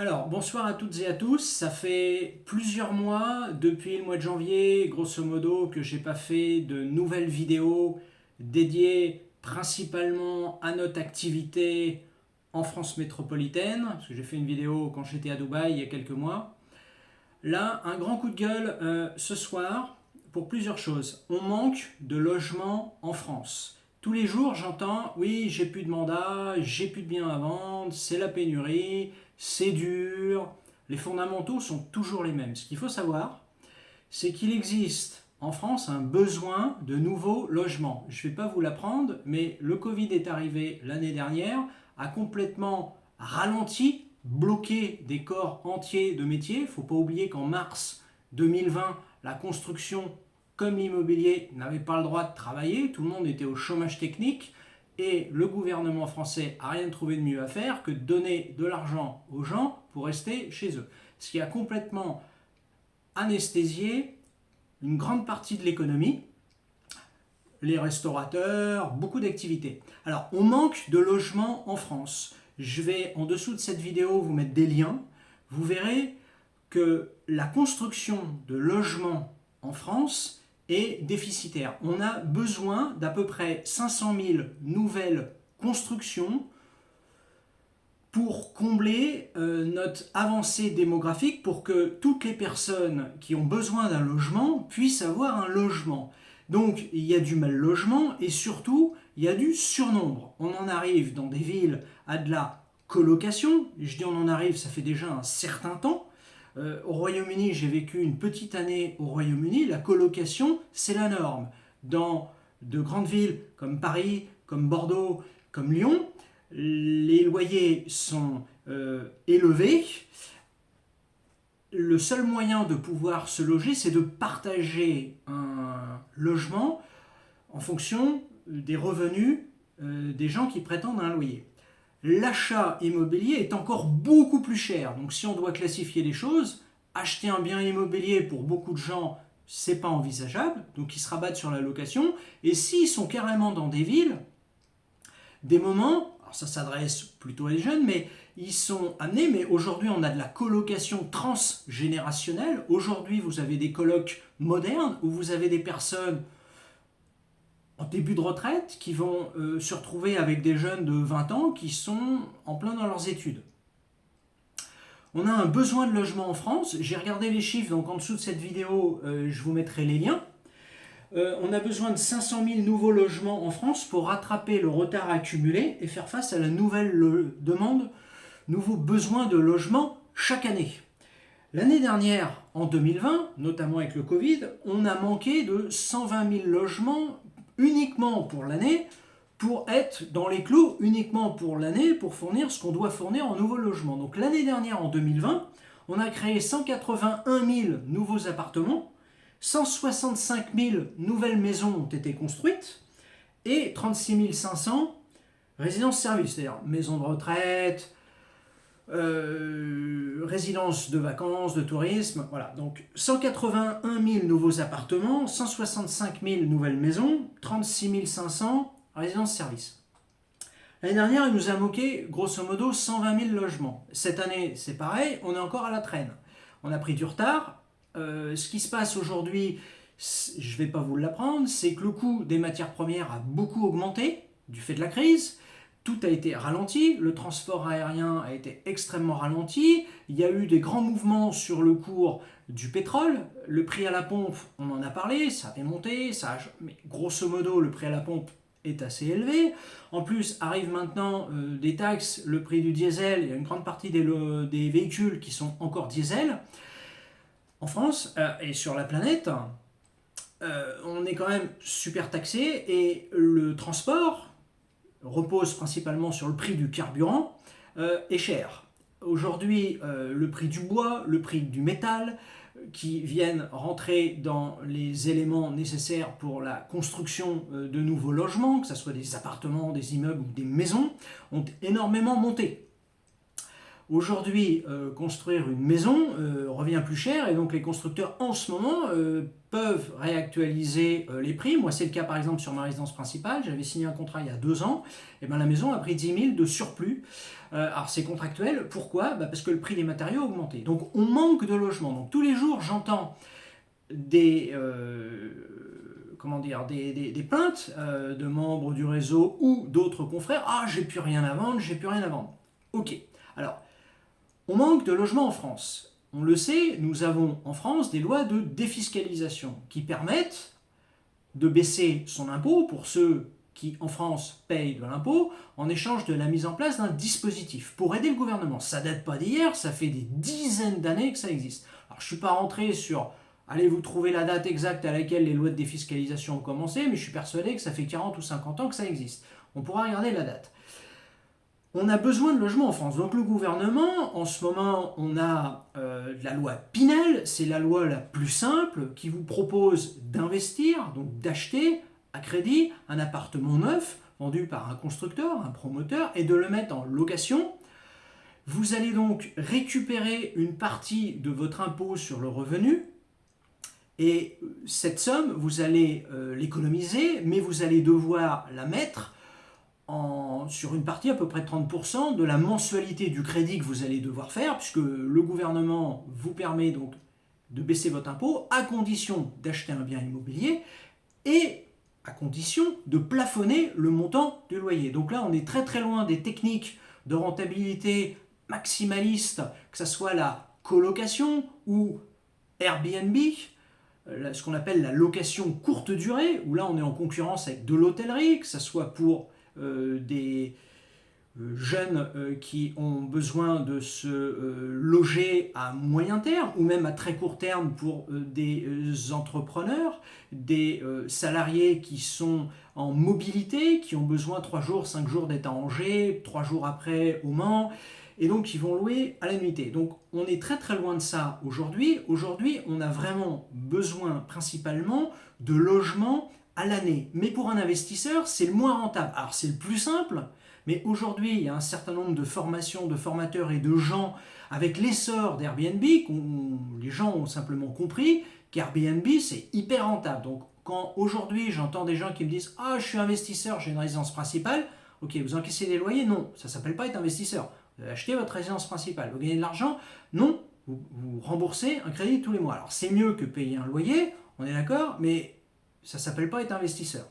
Alors, bonsoir à toutes et à tous. Ça fait plusieurs mois, depuis le mois de janvier, grosso modo, que j'ai pas fait de nouvelles vidéos dédiées principalement à notre activité en France métropolitaine, parce que j'ai fait une vidéo quand j'étais à Dubaï il y a quelques mois. Là, un grand coup de gueule ce soir pour plusieurs choses. On manque de logements en France. Tous les jours, j'entends oui, j'ai plus de mandat, j'ai plus de biens à vendre, c'est la pénurie, c'est dur. Les fondamentaux sont toujours les mêmes. Ce qu'il faut savoir, c'est qu'il existe en France un besoin de nouveaux logements. Je ne vais pas vous l'apprendre, mais le Covid est arrivé l'année dernière, a complètement ralenti, bloqué des corps entiers de métiers. Il ne faut pas oublier qu'en mars 2020, la construction comme l'immobilier n'avait pas le droit de travailler, tout le monde était au chômage technique, et le gouvernement français n'a rien trouvé de mieux à faire que de donner de l'argent aux gens pour rester chez eux. Ce qui a complètement anesthésié une grande partie de l'économie, les restaurateurs, beaucoup d'activités. Alors, on manque de logements en France. Je vais en dessous de cette vidéo vous mettre des liens. Vous verrez que la construction de logements en France est déficitaire. On a besoin d'à peu près 500 000 nouvelles constructions pour combler notre avancée démographique, pour que toutes les personnes qui ont besoin d'un logement puissent avoir un logement. Donc il y a du mal logement et surtout il y a du surnombre. On en arrive dans des villes à de la colocation. Je dis on en arrive, ça fait déjà un certain temps. Au Royaume-Uni, j'ai vécu une petite année au Royaume-Uni, la colocation, c'est la norme. Dans de grandes villes comme Paris, comme Bordeaux, comme Lyon, les loyers sont élevés. Le seul moyen de pouvoir se loger, c'est de partager un logement en fonction des revenus des gens qui prétendent un loyer. L'achat immobilier est encore beaucoup plus cher. Donc si on doit classifier les choses, acheter un bien immobilier pour beaucoup de gens, c'est pas envisageable. Donc ils se rabattent sur la location. Et s'ils sont carrément dans des villes, des moments, alors ça s'adresse plutôt à les jeunes, mais ils sont amenés, mais aujourd'hui on a de la colocation transgénérationnelle. Aujourd'hui vous avez des colocs modernes où vous avez des personnes en début de retraite qui vont se retrouver avec des jeunes de 20 ans qui sont en plein dans leurs études. On a un besoin de logement en France. J'ai regardé les chiffres, donc en dessous de cette vidéo, je vous mettrai les liens. On a besoin de 500 000 nouveaux logements en France pour rattraper le retard accumulé et faire face à la nouvelle demande, nouveaux besoins de logement chaque année. L'année dernière, en 2020, notamment avec le Covid, on a manqué de 120 000 logements uniquement pour l'année, pour être dans les clous uniquement pour l'année, pour fournir ce qu'on doit fournir en nouveaux logements. Donc l'année dernière, en 2020, on a créé 181 000 nouveaux appartements, 165 000 nouvelles maisons ont été construites et 36 500 résidences-services, c'est-à-dire maisons de retraite, résidences de vacances, de tourisme, voilà. Donc 181 000 nouveaux appartements, 165 000 nouvelles maisons, 36 500 résidences-services. L'année dernière, il nous a manqué grosso modo 120 000 logements. Cette année, c'est pareil, on est encore à la traîne. On a pris du retard. Ce qui se passe aujourd'hui, je ne vais pas vous l'apprendre, c'est que le coût des matières premières a beaucoup augmenté du fait de la crise. Tout a été ralenti, le transport aérien a été extrêmement ralenti, il y a eu des grands mouvements sur le cours du pétrole, le prix à la pompe, on en a parlé, ça avait monté, mais grosso modo le prix à la pompe est assez élevé. En plus arrivent maintenant des taxes, le prix du diesel, il y a une grande partie des véhicules qui sont encore diesel. En France et sur la planète, on est quand même super taxé et le transport repose principalement sur le prix du carburant, est cher. Aujourd'hui, le prix du bois, le prix du métal, qui viennent rentrer dans les éléments nécessaires pour la construction de nouveaux logements, que ce soit des appartements, des immeubles ou des maisons, ont énormément monté. Aujourd'hui, construire une maison revient plus cher et donc les constructeurs en ce moment peuvent réactualiser les prix. Moi, c'est le cas par exemple sur ma résidence principale. J'avais signé un contrat il y a 2 ans. Et ben, la maison a pris 10 000 de surplus. Alors c'est contractuel. Pourquoi? Parce que le prix des matériaux a augmenté. Donc on manque de logements. Donc tous les jours, j'entends des plaintes de membres du réseau ou d'autres confrères. Ah, j'ai plus rien à vendre, j'ai plus rien à vendre. Ok. Alors, on manque de logements en France. On le sait, nous avons en France des lois de défiscalisation qui permettent de baisser son impôt pour ceux qui, en France, payent de l'impôt en échange de la mise en place d'un dispositif pour aider le gouvernement. Ça date pas d'hier, ça fait des dizaines d'années que ça existe. Alors, je ne suis pas rentré sur allez vous trouver la date exacte à laquelle les lois de défiscalisation ont commencé, mais je suis persuadé que ça fait 40 ou 50 ans que ça existe. On pourra regarder la date. On a besoin de logements en France. Donc le gouvernement, en ce moment, on a la loi Pinel, c'est la loi la plus simple qui vous propose d'investir, donc d'acheter à crédit un appartement neuf vendu par un constructeur, un promoteur, et de le mettre en location. Vous allez donc récupérer une partie de votre impôt sur le revenu, et cette somme, vous allez l'économiser, mais vous allez devoir la mettre sur une partie à peu près 30% de la mensualité du crédit que vous allez devoir faire, puisque le gouvernement vous permet donc de baisser votre impôt à condition d'acheter un bien immobilier et à condition de plafonner le montant du loyer. Donc là, on est très très loin des techniques de rentabilité maximaliste, que ce soit la colocation ou Airbnb, ce qu'on appelle la location courte durée, où là on est en concurrence avec de l'hôtellerie, que ce soit pour des jeunes qui ont besoin de se loger à moyen terme ou même à très court terme pour des entrepreneurs, des salariés qui sont en mobilité, qui ont besoin 3 jours, 5 jours d'être à Angers, 3 jours après au Mans, et donc ils vont louer à la nuitée. Donc on est très très loin de ça aujourd'hui. Aujourd'hui, on a vraiment besoin principalement de logements à l'année. Mais pour un investisseur, c'est le moins rentable. Alors c'est le plus simple, mais aujourd'hui, il y a un certain nombre de formations, de formateurs et de gens, avec l'essor d'Airbnb, les gens ont simplement compris qu'Airbnb, c'est hyper rentable. Donc quand aujourd'hui, j'entends des gens qui me disent « Ah, je suis investisseur, j'ai une résidence principale », ok, vous encaissez des loyers? Non, ça ne s'appelle pas être investisseur. Vous achetez votre résidence principale, vous gagnez de l'argent? Non, vous remboursez un crédit tous les mois. Alors c'est mieux que payer un loyer, on est d'accord, mais ça ne s'appelle pas être investisseur.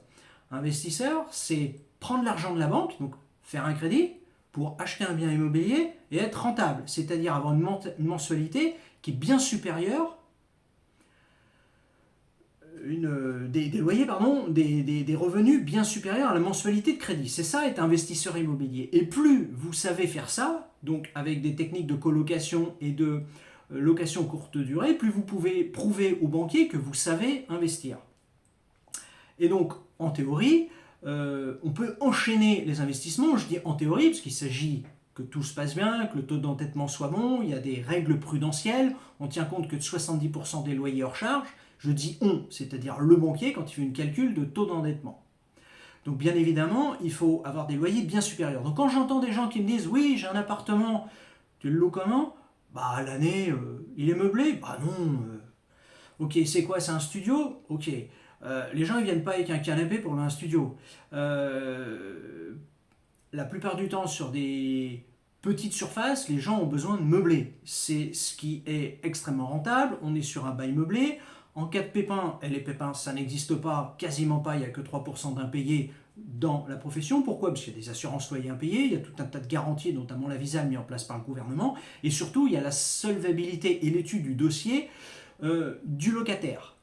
Investisseur, c'est prendre l'argent de la banque, donc faire un crédit pour acheter un bien immobilier et être rentable, c'est-à-dire avoir une mensualité qui est bien supérieure, des loyers, des revenus bien supérieurs à la mensualité de crédit. C'est ça être investisseur immobilier. Et plus vous savez faire ça, donc avec des techniques de colocation et de location courte durée, plus vous pouvez prouver aux banquiers que vous savez investir. Et donc, en théorie, on peut enchaîner les investissements. Je dis en théorie parce qu'il s'agit que tout se passe bien, que le taux d'endettement soit bon, il y a des règles prudentielles, on tient compte que de 70% des loyers hors charge. Je dis on, c'est-à-dire le banquier quand il fait une calcul de taux d'endettement. Donc bien évidemment, il faut avoir des loyers bien supérieurs. Donc quand j'entends des gens qui me disent « Oui, j'ai un appartement, tu le loues comment ?» Bah à l'année, il est meublé? Bah non. Ok, c'est quoi? C'est un studio? Ok. Les gens ils viennent pas avec un canapé pour un studio. La plupart du temps sur des petites surfaces, les gens ont besoin de meubler. C'est ce qui est extrêmement rentable. On est sur un bail meublé. En cas de pépin, et les pépins ça n'existe pas, quasiment pas, il n'y a que 3% d'impayés dans la profession. Pourquoi? Parce qu'il y a des assurances loyers impayées, il y a tout un tas de garanties, notamment la visa mis en place par le gouvernement, et surtout il y a la solvabilité et l'étude du dossier du locataire.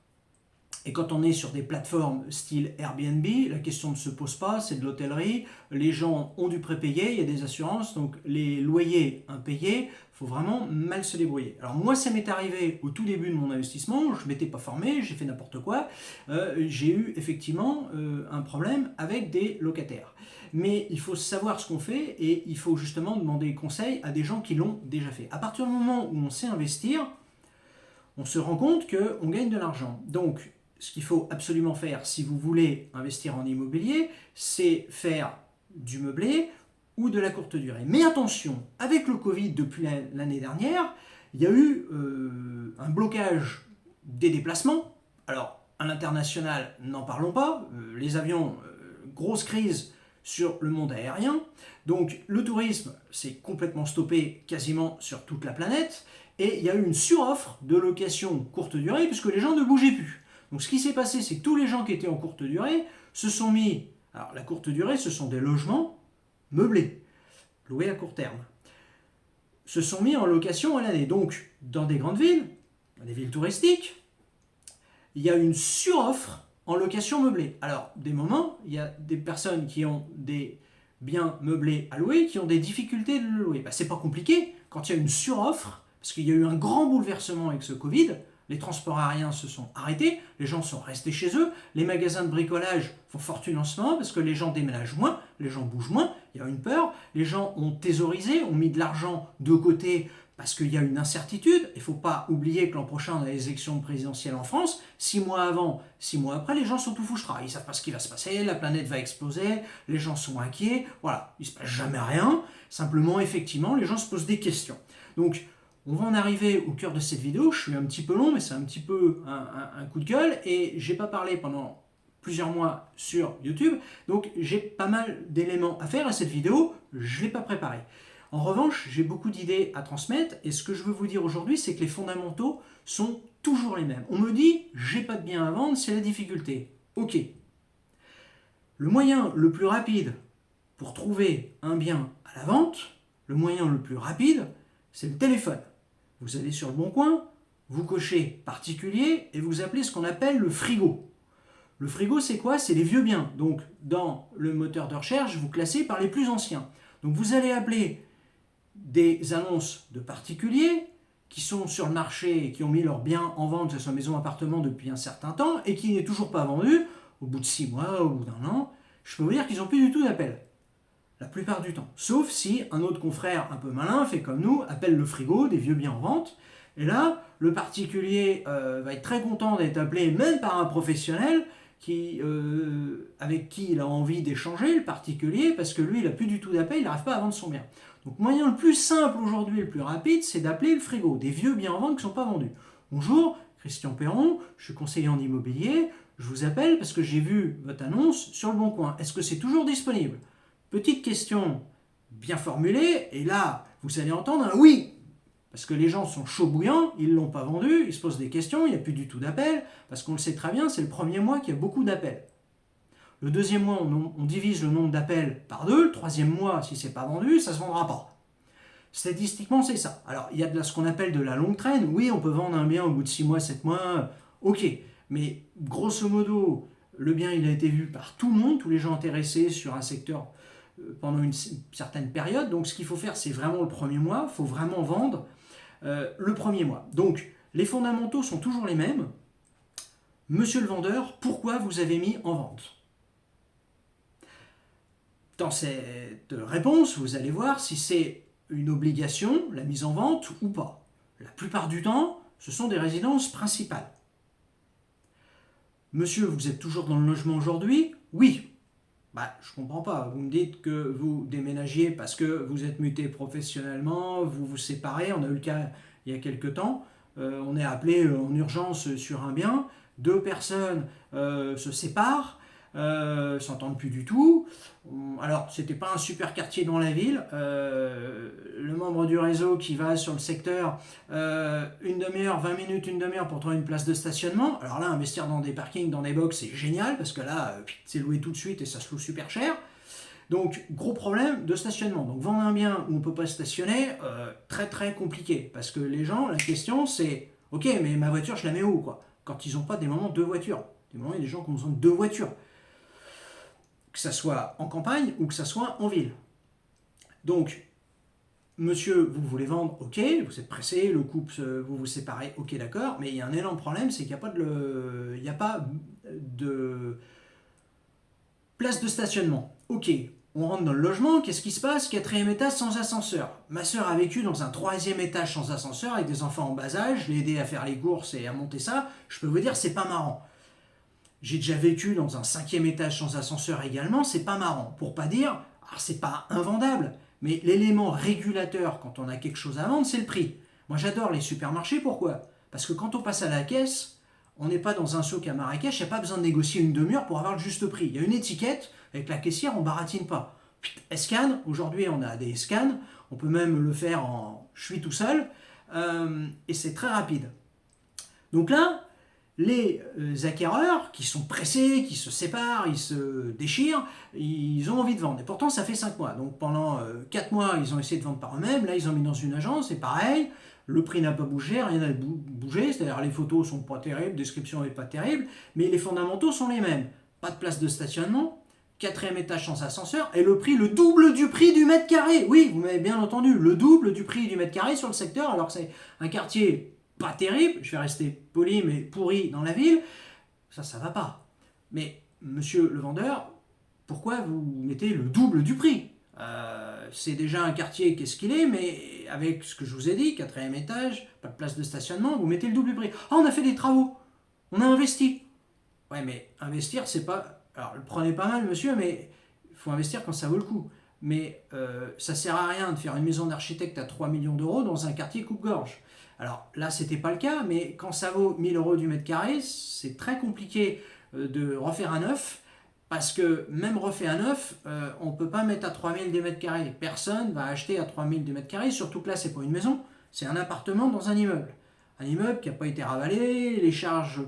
Et quand on est sur des plateformes style Airbnb, la question ne se pose pas, c'est de l'hôtellerie, les gens ont du prépayé, il y a des assurances, donc les loyers impayés, il faut vraiment mal se débrouiller. Alors moi, ça m'est arrivé au tout début de mon investissement, je ne m'étais pas formé, j'ai fait n'importe quoi, j'ai eu effectivement un problème avec des locataires. Mais il faut savoir ce qu'on fait et il faut justement demander conseil à des gens qui l'ont déjà fait. À partir du moment où on sait investir, on se rend compte qu'on gagne de l'argent. Donc, ce qu'il faut absolument faire si vous voulez investir en immobilier, c'est faire du meublé ou de la courte durée. Mais attention, avec le Covid depuis l'année dernière, il y a eu un blocage des déplacements. Alors, à l'international, n'en parlons pas. Les avions, grosse crise sur le monde aérien. Donc, le tourisme s'est complètement stoppé quasiment sur toute la planète. Et il y a eu une suroffre de location courte durée puisque les gens ne bougeaient plus. Donc, ce qui s'est passé, c'est que tous les gens qui étaient en courte durée se sont mis... Alors, la courte durée, ce sont des logements meublés, loués à court terme, se sont mis en location à l'année. Donc, dans des grandes villes, dans des villes touristiques, il y a une suroffre en location meublée. Alors, des moments, il y a des personnes qui ont des biens meublés à louer, qui ont des difficultés de le louer. Ben, c'est pas compliqué, quand il y a une suroffre, parce qu'il y a eu un grand bouleversement avec ce Covid, les transports aériens se sont arrêtés, les gens sont restés chez eux, les magasins de bricolage font fortune en ce moment parce que les gens déménagent moins, les gens bougent moins, il y a une peur, les gens ont thésaurisé, ont mis de l'argent de côté parce qu'il y a une incertitude. Il ne faut pas oublier que l'an prochain on a les élections présidentielles en France, 6 mois avant, 6 mois après, les gens sont tout fouchera, ils ne savent pas ce qui va se passer, la planète va exploser, les gens sont inquiets, voilà, il ne se passe jamais rien, simplement effectivement les gens se posent des questions. Donc, on va en arriver au cœur de cette vidéo. Je suis un petit peu long, mais c'est un petit peu un coup de gueule. Et j'ai pas parlé pendant plusieurs mois sur YouTube. Donc j'ai pas mal d'éléments à faire à cette vidéo. Je ne l'ai pas préparée. En revanche, j'ai beaucoup d'idées à transmettre. Et ce que je veux vous dire aujourd'hui, c'est que les fondamentaux sont toujours les mêmes. On me dit, j'ai pas de bien à vendre, c'est la difficulté. Ok. Le moyen le plus rapide pour trouver un bien à la vente, le moyen le plus rapide, c'est le téléphone. Vous allez sur le Bon Coin, vous cochez particulier et vous appelez ce qu'on appelle le frigo. Le frigo, c'est quoi? C'est les vieux biens. Donc, dans le moteur de recherche, vous classez par les plus anciens. Donc, vous allez appeler des annonces de particuliers qui sont sur le marché et qui ont mis leurs biens en vente, que ce soit maison, appartement, depuis un certain temps et qui n'est toujours pas vendu, au bout de 6 mois, au bout d'un an. Je peux vous dire qu'ils n'ont plus du tout d'appel. La plupart du temps. Sauf si un autre confrère un peu malin, fait comme nous, appelle le frigo, des vieux biens en vente. Et là, le particulier va être très content d'être appelé même par un professionnel avec qui il a envie d'échanger, le particulier, parce que lui, il n'a plus du tout d'appel, il n'arrive pas à vendre son bien. Donc, le moyen le plus simple aujourd'hui, le plus rapide, c'est d'appeler le frigo, des vieux biens en vente qui ne sont pas vendus. Bonjour, Christian Perron, je suis conseiller en immobilier, je vous appelle parce que j'ai vu votre annonce sur le Bon Coin. Est-ce que c'est toujours disponible ? Petite question bien formulée, et là, vous allez entendre un oui, parce que les gens sont chauds bouillants, ils ne l'ont pas vendu, ils se posent des questions, il n'y a plus du tout d'appels, parce qu'on le sait très bien, c'est le premier mois qu'il y a beaucoup d'appels. Le deuxième mois, on divise le nombre d'appels par 2, le troisième mois, si ce n'est pas vendu, ça ne se vendra pas. Statistiquement, c'est ça. Alors, il y a ce qu'on appelle de la longue traîne, oui, on peut vendre un bien au bout de 6 mois, 7 mois, ok, mais grosso modo, le bien, il a été vu par tout le monde, tous les gens intéressés sur un secteur pendant une certaine période. Donc ce qu'il faut faire, c'est vraiment le premier mois, il faut vraiment vendre le premier mois. Donc les fondamentaux sont toujours les mêmes. Monsieur le vendeur, pourquoi vous avez mis en vente? Dans cette réponse, vous allez voir si c'est une obligation, la mise en vente ou pas. La plupart du temps, ce sont des résidences principales. Monsieur, vous êtes toujours dans le logement aujourd'hui? Oui. Bah, je comprends pas. Vous me dites que vous déménagiez parce que vous êtes muté professionnellement, vous vous séparez. On a eu le cas il y a quelques temps. On est appelé en urgence sur un bien. 2 personnes se séparent, s'entendent plus du tout. Alors, c'était pas un super quartier dans la ville. Le membre du réseau qui va sur le secteur, une demi-heure, 20 minutes, une demi-heure pour trouver une place de stationnement. Alors là, investir dans des parkings, dans des box, c'est génial parce que là, c'est loué tout de suite et ça se loue super cher. Donc, gros problème de stationnement. Donc, vendre un bien où on ne peut pas stationner, très très compliqué. Parce que les gens, la question c'est, ok, mais ma voiture, je la mets où quoi? Quand ils n'ont pas des moments 2 voitures. Des moments, il y a des gens qui ont besoin de 2 voitures. Que ça soit en campagne ou que ça soit en ville. Donc, monsieur, vous voulez vendre, ok, vous êtes pressé, le couple, vous vous séparez, ok, d'accord, mais il y a un énorme problème, c'est qu'il n'y a pas de place de stationnement. Ok, on rentre dans le logement, qu'est-ce qui se passe? 4e étage sans ascenseur. Ma soeur a vécu dans un 3e étage sans ascenseur avec des enfants en bas âge, je l'ai aidé à faire les courses et à monter ça, je peux vous dire, c'est pas marrant. J'ai déjà vécu dans un 5e étage sans ascenseur également, c'est pas marrant. Pour pas dire, Alors c'est pas invendable, mais l'élément régulateur quand on a quelque chose à vendre, c'est le prix. Moi j'adore les supermarchés, pourquoi? Parce que quand on passe à la caisse, on n'est pas dans un souk à Marrakech, il n'y a pas besoin de négocier une demi-heure pour avoir le juste prix. Il y a une étiquette, avec la caissière, on baratine pas. Elle scanne, aujourd'hui on a des scans, on peut même le faire en je suis tout seul, et c'est très rapide. Donc là, les acquéreurs qui sont pressés, qui se séparent, ils se déchirent, ils ont envie de vendre. Et pourtant, ça fait 5 mois. Donc pendant 4 mois, ils ont essayé de vendre par eux-mêmes. Là, ils ont mis dans une agence, c'est pareil. Le prix n'a pas bougé, rien n'a bougé. C'est-à-dire les photos sont pas terribles, la description n'est pas terrible, mais les fondamentaux sont les mêmes. Pas de place de stationnement, quatrième étage sans ascenseur, et le prix, le double du prix du mètre carré. Oui, vous m'avez bien entendu, le double du prix du mètre carré sur le secteur, alors que c'est un quartier pas terrible, je vais rester poli mais pourri dans la ville, ça va pas. Mais monsieur le vendeur, pourquoi vous mettez le double du prix? C'est déjà un quartier qu'est-ce qu'il est, mais avec ce que je vous ai dit, quatrième étage, pas de place de stationnement, vous mettez le double du prix. Ah, on a fait des travaux, on a investi. Ouais, mais investir, c'est pas... Alors, le prenez pas mal, monsieur, mais il faut investir quand ça vaut le coup. Mais ça sert à rien de faire une maison d'architecte à 3 millions d'euros dans un quartier coupe-gorge. Alors là, c'était pas le cas, mais quand ça vaut 1000 euros du mètre carré, c'est très compliqué de refaire un neuf, parce que même refait un neuf, on ne peut pas mettre à 3000 des mètres carrés. Personne va acheter à 3000 des mètres carrés, surtout que là, c'est pas une maison, c'est un appartement dans un immeuble. Un immeuble qui n'a pas été ravalé, les charges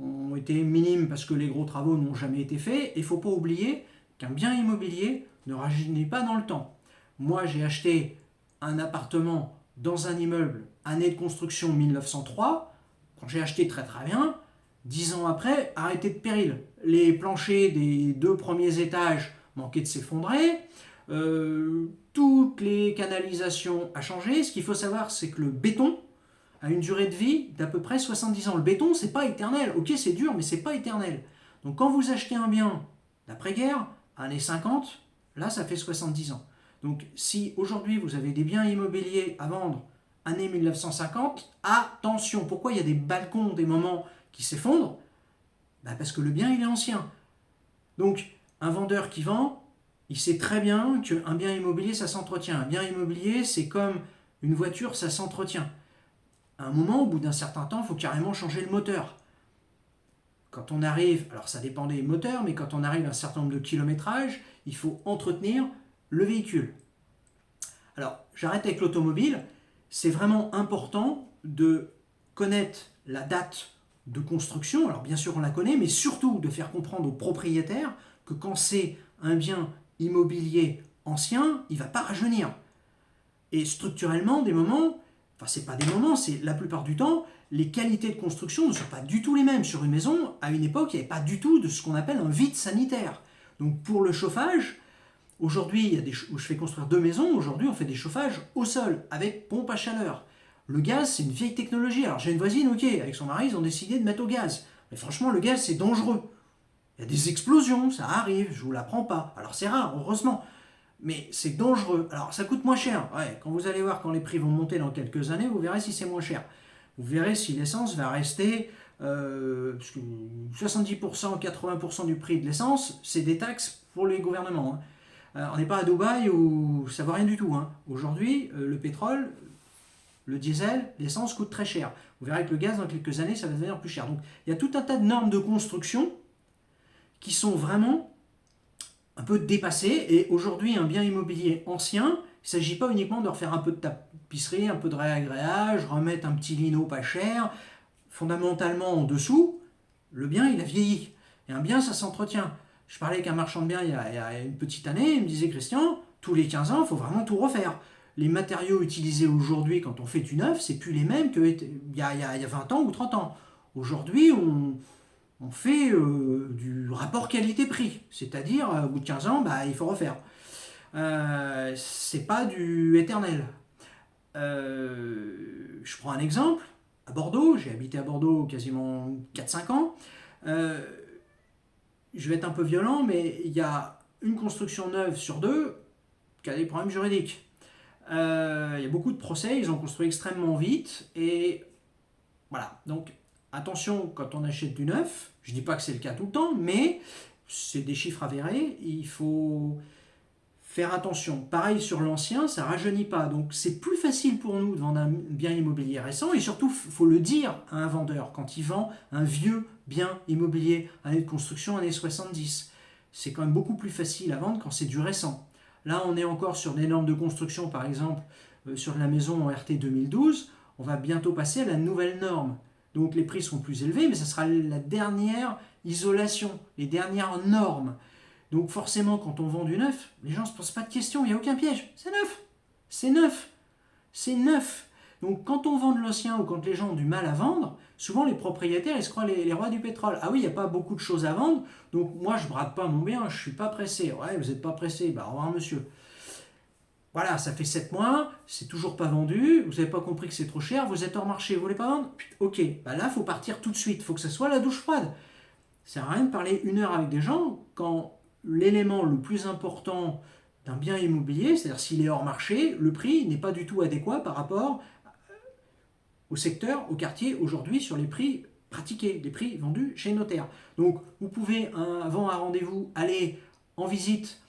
ont été minimes parce que les gros travaux n'ont jamais été faits. Et il ne faut pas oublier qu'un bien immobilier ne rajeunit pas dans le temps. Moi, j'ai acheté un appartement dans un immeuble, année de construction 1903, quand j'ai acheté très très bien, 10 ans après, arrêté de péril. Les planchers des 2 premiers étages manquaient de s'effondrer, toutes les canalisations a changé. Ce qu'il faut savoir, c'est que le béton a une durée de vie d'à peu près 70 ans. Le béton, c'est pas éternel. Ok, c'est dur, mais c'est pas éternel. Donc quand vous achetez un bien d'après-guerre, années 50, là, ça fait 70 ans. Donc si aujourd'hui vous avez des biens immobiliers à vendre année 1950, attention. Pourquoi il y a des balcons, des moments qui s'effondrent? Parce que le bien, il est ancien. Donc un vendeur qui vend, il sait très bien qu'un bien immobilier, ça s'entretient. Un bien immobilier, c'est comme une voiture, ça s'entretient. À un moment, au bout d'un certain temps, il faut carrément changer le moteur. Quand on arrive, alors ça dépend des moteurs, mais quand on arrive à un certain nombre de kilométrages, il faut entretenir le véhicule. Alors, j'arrête avec l'automobile. C'est vraiment important de connaître la date de construction. Alors, bien sûr, on la connaît, mais surtout de faire comprendre aux propriétaires que quand c'est un bien immobilier ancien, il ne va pas rajeunir. Et structurellement, des moments, enfin, c'est pas des moments, c'est la plupart du temps, les qualités de construction ne sont pas du tout les mêmes. Sur une maison, à une époque, il n'y avait pas du tout de ce qu'on appelle un vide sanitaire. Donc, pour le chauffage, aujourd'hui, il y a où je fais construire 2 maisons. Aujourd'hui, on fait des chauffages au sol, avec pompe à chaleur. Le gaz, c'est une vieille technologie. Alors, j'ai une voisine, ok, avec son mari, ils ont décidé de mettre au gaz. Mais franchement, le gaz, c'est dangereux. Il y a des explosions, ça arrive, je vous l'apprends pas. Alors, c'est rare, heureusement. Mais c'est dangereux. Alors, ça coûte moins cher. Ouais, quand vous allez voir, quand les prix vont monter dans quelques années, vous verrez si c'est moins cher. Vous verrez si l'essence va rester... parce que 70%, 80% du prix de l'essence, c'est des taxes pour les gouvernements. On n'est pas à Dubaï où ça ne vaut rien du tout. Aujourd'hui, le pétrole, le diesel, l'essence coûte très cher. Vous verrez que le gaz, dans quelques années, ça va devenir plus cher. Donc, il y a tout un tas de normes de construction qui sont vraiment un peu dépassées. Et aujourd'hui, un bien immobilier ancien, il ne s'agit pas uniquement de refaire un peu de tapisserie, un peu de réagréage, remettre un petit lino pas cher. Fondamentalement, en dessous, le bien, il a vieilli. Et un bien, ça s'entretient. Je parlais avec un marchand de biens il y a une petite année, il me disait, Christian, tous les 15 ans, il faut vraiment tout refaire. Les matériaux utilisés aujourd'hui quand on fait du neuf, c'est plus les mêmes qu'il y a 20 ans ou 30 ans. Aujourd'hui, on fait du rapport qualité-prix. C'est-à-dire, au bout de 15 ans, il faut refaire. C'est pas du éternel. Je prends un exemple. À Bordeaux, j'ai habité à Bordeaux quasiment 4-5 ans. Je vais être un peu violent, mais il y a une construction neuve sur 2 qui a des problèmes juridiques. Il y a beaucoup de procès, ils ont construit extrêmement vite, et voilà. Donc, attention quand on achète du neuf, je ne dis pas que c'est le cas tout le temps, mais c'est des chiffres avérés, il faut faire attention. Pareil sur l'ancien, ça rajeunit pas. Donc c'est plus facile pour nous de vendre un bien immobilier récent, et surtout, il faut le dire à un vendeur quand il vend un vieux bien immobilier, année de construction, année 70. C'est quand même beaucoup plus facile à vendre quand c'est du récent. Là, on est encore sur des normes de construction, par exemple, sur la maison en RT 2012. On va bientôt passer à la nouvelle norme. Donc les prix seront plus élevés, mais ça sera la dernière isolation, les dernières normes. Donc forcément, quand on vend du neuf, les gens ne se posent pas de questions, il n'y a aucun piège. C'est neuf. C'est neuf. C'est neuf. Donc quand on vend de l'ancien ou quand les gens ont du mal à vendre, souvent les propriétaires, ils se croient les rois du pétrole. Ah oui, il n'y a pas beaucoup de choses à vendre, donc moi je ne brade pas mon bien, je ne suis pas pressé. Ouais, vous n'êtes pas pressé, bah au revoir monsieur. Voilà, ça fait 7 mois, c'est toujours pas vendu, vous n'avez pas compris que c'est trop cher, vous êtes hors marché, vous voulez pas vendre? Ok, bah là, il faut partir tout de suite, il faut que ça soit la douche froide. Ça sert à rien de parler 1 heure avec des gens quand l'élément le plus important d'un bien immobilier, c'est-à-dire s'il est hors marché, le prix n'est pas du tout adéquat par rapport au secteur, au quartier, aujourd'hui, sur les prix pratiqués, les prix vendus chez notaire. Donc, vous pouvez, avant un rendez-vous, aller en visite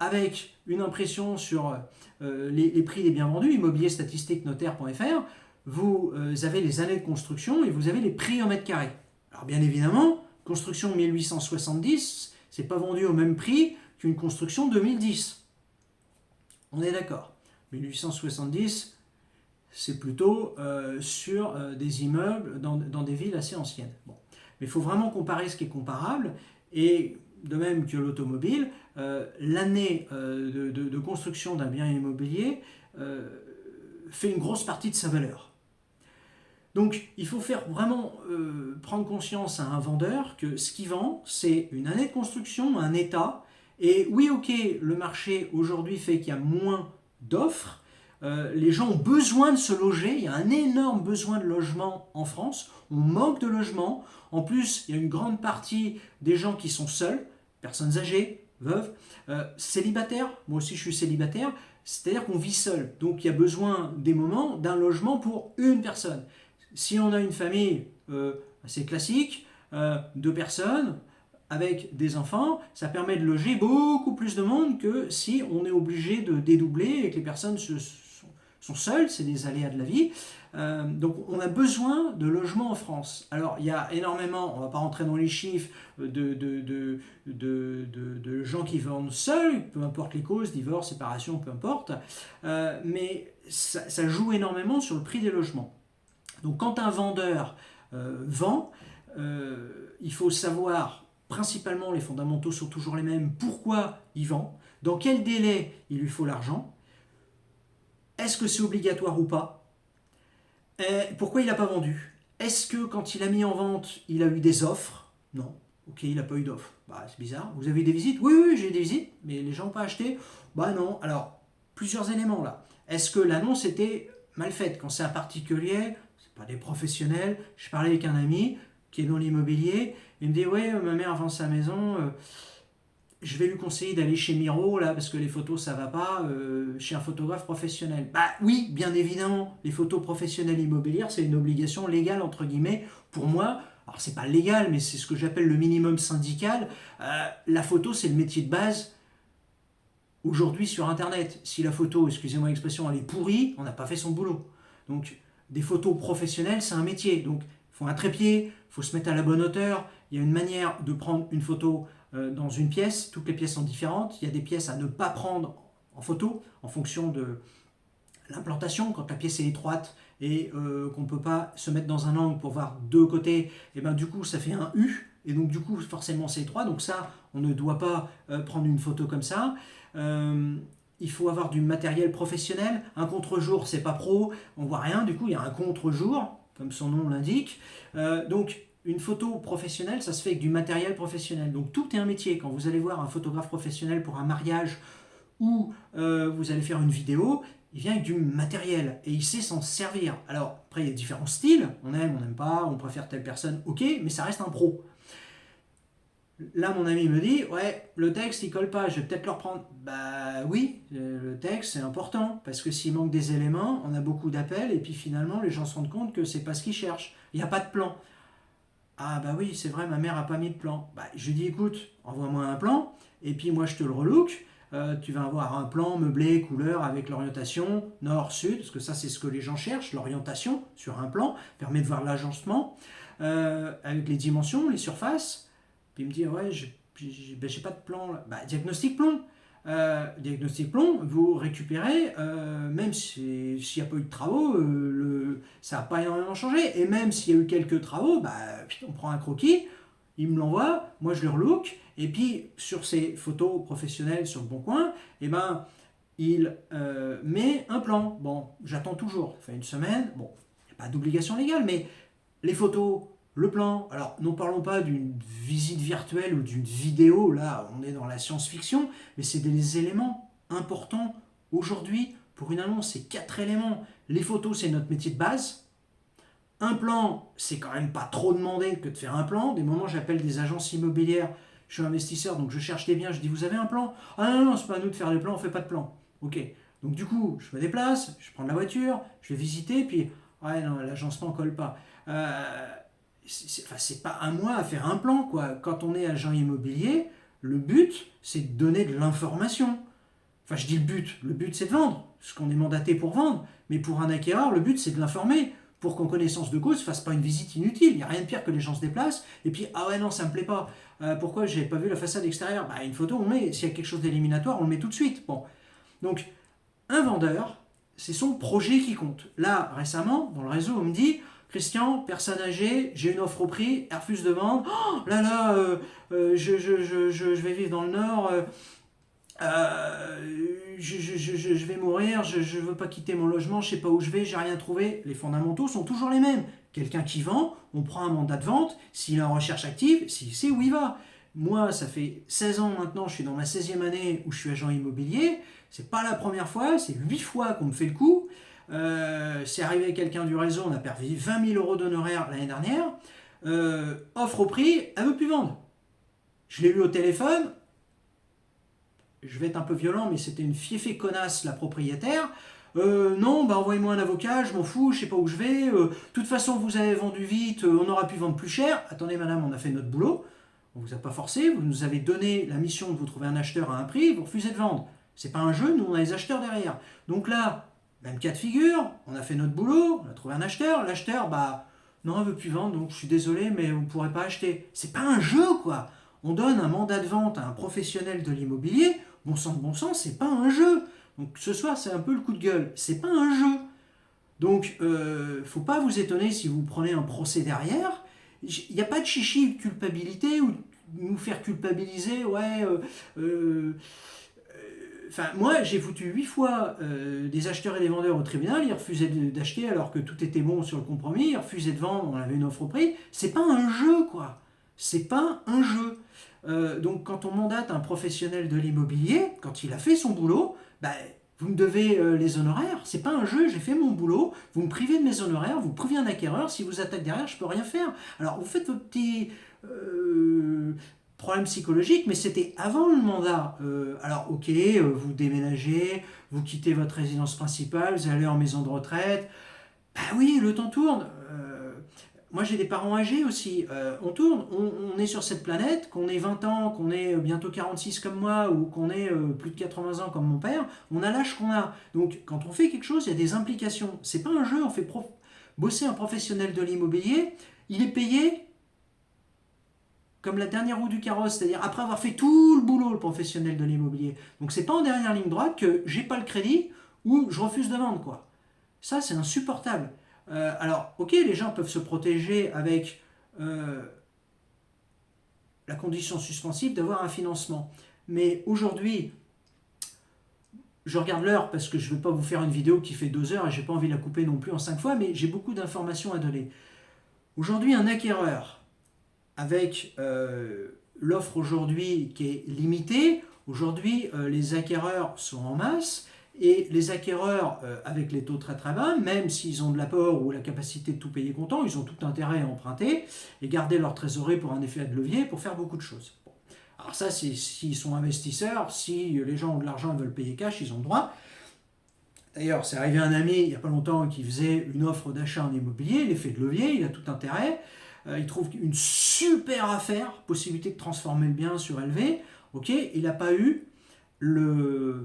avec une impression sur les prix des biens vendus, immobilier statistique notaire.fr. Vous avez les années de construction et vous avez les prix en mètre carré. Alors, bien évidemment, construction 1870, c'est pas vendu au même prix qu'une construction 2010. On est d'accord. 1870, c'est plutôt sur des immeubles dans des villes assez anciennes. Bon. Mais il faut vraiment comparer ce qui est comparable, et de même que l'automobile, l'année de construction d'un bien immobilier fait une grosse partie de sa valeur. Donc il faut faire vraiment prendre conscience à un vendeur que ce qu'il vend, c'est une année de construction, un état, et oui ok, le marché aujourd'hui fait qu'il y a moins d'offres, les gens ont besoin de se loger, il y a un énorme besoin de logement en France, on manque de logements, en plus il y a une grande partie des gens qui sont seuls, personnes âgées, veuves, célibataires, moi aussi je suis célibataire, c'est-à-dire qu'on vit seul, donc il y a besoin des moments d'un logement pour une personne. Si on a une famille assez classique, 2 personnes, avec des enfants, ça permet de loger beaucoup plus de monde que si on est obligé de dédoubler et que les personnes sont seules, c'est des aléas de la vie. Donc on a besoin de logements en France. Alors il y a énormément, on ne va pas rentrer dans les chiffres, de gens qui vendent seuls, peu importe les causes, divorce, séparation, peu importe, mais ça joue énormément sur le prix des logements. Donc quand un vendeur vend, il faut savoir, principalement les fondamentaux sont toujours les mêmes, pourquoi il vend, dans quel délai il lui faut l'argent, est-ce que c'est obligatoire ou pas, pourquoi il n'a pas vendu, est-ce que quand il a mis en vente, il a eu des offres? Non. Ok, il n'a pas eu d'offre. Bah, c'est bizarre. Vous avez eu des visites? Oui, oui, j'ai eu des visites, mais les gens n'ont pas acheté? Bah non. Alors, plusieurs éléments là. Est-ce que l'annonce était mal faite? Quand c'est un particulier, c'est pas des professionnels. Je parlais avec un ami qui est dans l'immobilier. Il me dit, ouais, ma mère vend sa maison. Je vais lui conseiller d'aller chez Miro, là, parce que les photos, ça va pas, chez un photographe professionnel. Bah oui, bien évidemment, les photos professionnelles immobilières, c'est une obligation légale, entre guillemets, pour moi. Alors, c'est pas légal, mais c'est ce que j'appelle le minimum syndical. La photo, c'est le métier de base aujourd'hui sur Internet. Si la photo, excusez-moi l'expression, elle est pourrie, on n'a pas fait son boulot. Donc, des photos professionnelles, c'est un métier. Donc, il faut un trépied, il faut se mettre à la bonne hauteur. Il y a une manière de prendre une photo dans une pièce. Toutes les pièces sont différentes. Il y a des pièces à ne pas prendre en photo en fonction de l'implantation. Quand la pièce est étroite et qu'on ne peut pas se mettre dans un angle pour voir deux côtés, et ben du coup ça fait un U. Et donc du coup forcément c'est étroit. Donc ça, on ne doit pas prendre une photo comme ça. Il faut avoir du matériel professionnel. Un contre-jour, c'est pas pro, on voit rien. Du coup, il y a un contre-jour, comme son nom l'indique. Donc, une photo professionnelle, ça se fait avec du matériel professionnel. Donc, tout est un métier. Quand vous allez voir un photographe professionnel pour un mariage ou vous allez faire une vidéo, il vient avec du matériel et il sait s'en servir. Alors, après, il y a différents styles. On aime, on n'aime pas, on préfère telle personne, ok, mais ça reste un pro. Là, mon ami me dit, ouais, le texte, il colle pas, je vais peut-être le reprendre. Bah oui, le texte, c'est important, parce que s'il manque des éléments, on a beaucoup d'appels, et puis finalement, les gens se rendent compte que c'est pas ce qu'ils cherchent. Il n'y a pas de plan. Ah bah oui, c'est vrai, ma mère a pas mis de plan. Bah, je lui dis, écoute, envoie-moi un plan, et puis moi, je te le relook. Tu vas avoir un plan meublé, couleur, avec l'orientation nord-sud, parce que ça c'est ce que les gens cherchent, l'orientation sur un plan, permet de voir l'agencement, avec les dimensions, les surfaces. Puis il me dit, ouais, j'ai pas de plan là. Bah, diagnostic plomb. Diagnostic plomb, vous récupérez, même s'il n'y a pas eu de travaux, ça n'a pas énormément changé. Et même s'il y a eu quelques travaux, bah, on prend un croquis, il me l'envoie, moi je le relook, et puis sur ses photos professionnelles sur le Bon Coin, eh ben, il met un plan. Bon, j'attends toujours, ça fait une semaine, bon, il n'y a pas d'obligation légale, mais les photos, le plan, alors n'en parlons pas d'une visite virtuelle ou d'une vidéo, là on est dans la science-fiction, mais c'est des éléments importants aujourd'hui pour une annonce, c'est 4 éléments. Les photos, c'est notre métier de base. Un plan, c'est quand même pas trop demandé que de faire un plan. Des moments, j'appelle des agences immobilières, je suis investisseur, donc je cherche des biens, je dis, vous avez un plan? Ah non, non, c'est pas à nous de faire les plans, on fait pas de plan. Ok, donc du coup, je me déplace, je prends la voiture, je vais visiter, puis, ouais, non, l'agencement colle pas. C'est pas à moi à faire un plan, quoi. Quand on est agent immobilier, le but, c'est de donner de l'information. Enfin, je dis le but c'est de vendre, ce qu'on est mandaté pour vendre, mais pour un acquéreur, le but c'est de l'informer, pour qu'en connaissance de cause, ne fasse pas une visite inutile. Il n'y a rien de pire que les gens se déplacent, et puis, ah ouais, non, ça me plaît pas. Pourquoi j'ai pas vu la façade extérieure? Bah, une photo, on met, s'il y a quelque chose d'éliminatoire, on le met tout de suite. Bon. Donc, un vendeur, c'est son projet qui compte. Là, récemment, dans le réseau, on me dit, Christian, personne âgée, j'ai une offre au prix, elle refuse de vendre. Oh, là là, je vais vivre dans le Nord, je vais mourir, je ne veux pas quitter mon logement, je ne sais pas où je vais, j'ai rien trouvé. Les fondamentaux sont toujours les mêmes. Quelqu'un qui vend, on prend un mandat de vente, s'il est en recherche active, s'il sait où il va. Moi, ça fait 16 ans maintenant, je suis dans ma 16e année où je suis agent immobilier. C'est pas la première fois, c'est 8 fois qu'on me fait le coup. C'est arrivé à quelqu'un du réseau, on a perdu 20 000 euros d'honoraires l'année dernière. Offre au prix, elle ne veut plus vendre. Je l'ai eu au téléphone, je vais être un peu violent, mais c'était une fiefée connasse, la propriétaire. Non, bah envoyez-moi un avocat, je m'en fous, je sais pas où je vais. De toute façon, vous avez vendu vite, on aura pu vendre plus cher. Attendez, madame, on a fait notre boulot. On vous a pas forcé, vous nous avez donné la mission de vous trouver un acheteur à un prix, vous refusez de vendre. C'est pas un jeu, nous on a les acheteurs derrière. Donc là, même cas de figure, on a fait notre boulot, on a trouvé un acheteur. L'acheteur, bah non, elle veut plus vendre, donc je suis désolé, mais vous ne pourrez pas acheter. C'est pas un jeu, quoi. On donne un mandat de vente à un professionnel de l'immobilier. Bon sang de bon sens, c'est pas un jeu. Donc ce soir, c'est un peu le coup de gueule. C'est pas un jeu. Donc, faut pas vous étonner si vous prenez un procès derrière. Il n'y a pas de chichi de culpabilité ou nous faire culpabiliser. Ouais. Enfin, moi, j'ai foutu 8 fois des acheteurs et des vendeurs au tribunal. Ils refusaient d'acheter alors que tout était bon sur le compromis. Ils refusaient de vendre. On avait une offre au prix. C'est pas un jeu, quoi. C'est pas un jeu. Donc quand on mandate un professionnel de l'immobilier, quand il a fait son boulot, bah, vous me devez les honoraires. C'est pas un jeu, j'ai fait mon boulot, vous me privez de mes honoraires, vous privez un acquéreur, si vous attaquez derrière, je peux rien faire. Alors vous faites vos petits problèmes psychologiques, mais c'était avant le mandat. Alors ok, vous déménagez, vous quittez votre résidence principale, vous allez en maison de retraite. Bah oui, le temps tourne. Moi j'ai des parents âgés aussi, on tourne, on est sur cette planète, qu'on ait 20 ans, qu'on ait bientôt 46 comme moi, ou qu'on ait plus de 80 ans comme mon père, on a l'âge qu'on a. Donc quand on fait quelque chose, il y a des implications. C'est pas un jeu, on fait bosser un professionnel de l'immobilier, il est payé comme la dernière roue du carrosse, c'est-à-dire après avoir fait tout le boulot, le professionnel de l'immobilier. Donc c'est pas en dernière ligne droite que j'ai pas le crédit ou je refuse de vendre, quoi. Ça c'est insupportable. Alors, ok, les gens peuvent se protéger avec la condition suspensive d'avoir un financement. Mais aujourd'hui, je regarde l'heure parce que je ne vais pas vous faire une vidéo qui fait 2 heures et je n'ai pas envie de la couper non plus en 5 fois, mais j'ai beaucoup d'informations à donner. Aujourd'hui, un acquéreur, avec l'offre aujourd'hui qui est limitée, aujourd'hui, les acquéreurs sont en masse. Et les acquéreurs, avec les taux très très bas, même s'ils ont de l'apport ou la capacité de tout payer comptant, ils ont tout intérêt à emprunter et garder leur trésorerie pour un effet de levier pour faire beaucoup de choses. Bon. Alors ça, c'est s'ils sont investisseurs, si les gens ont de l'argent et veulent payer cash, ils ont le droit. D'ailleurs, c'est arrivé à un ami il n'y a pas longtemps qui faisait une offre d'achat en immobilier, l'effet de levier, il a tout intérêt. Il trouve une super affaire, possibilité de transformer le bien sur LV. Ok, il n'a pas eu l'offre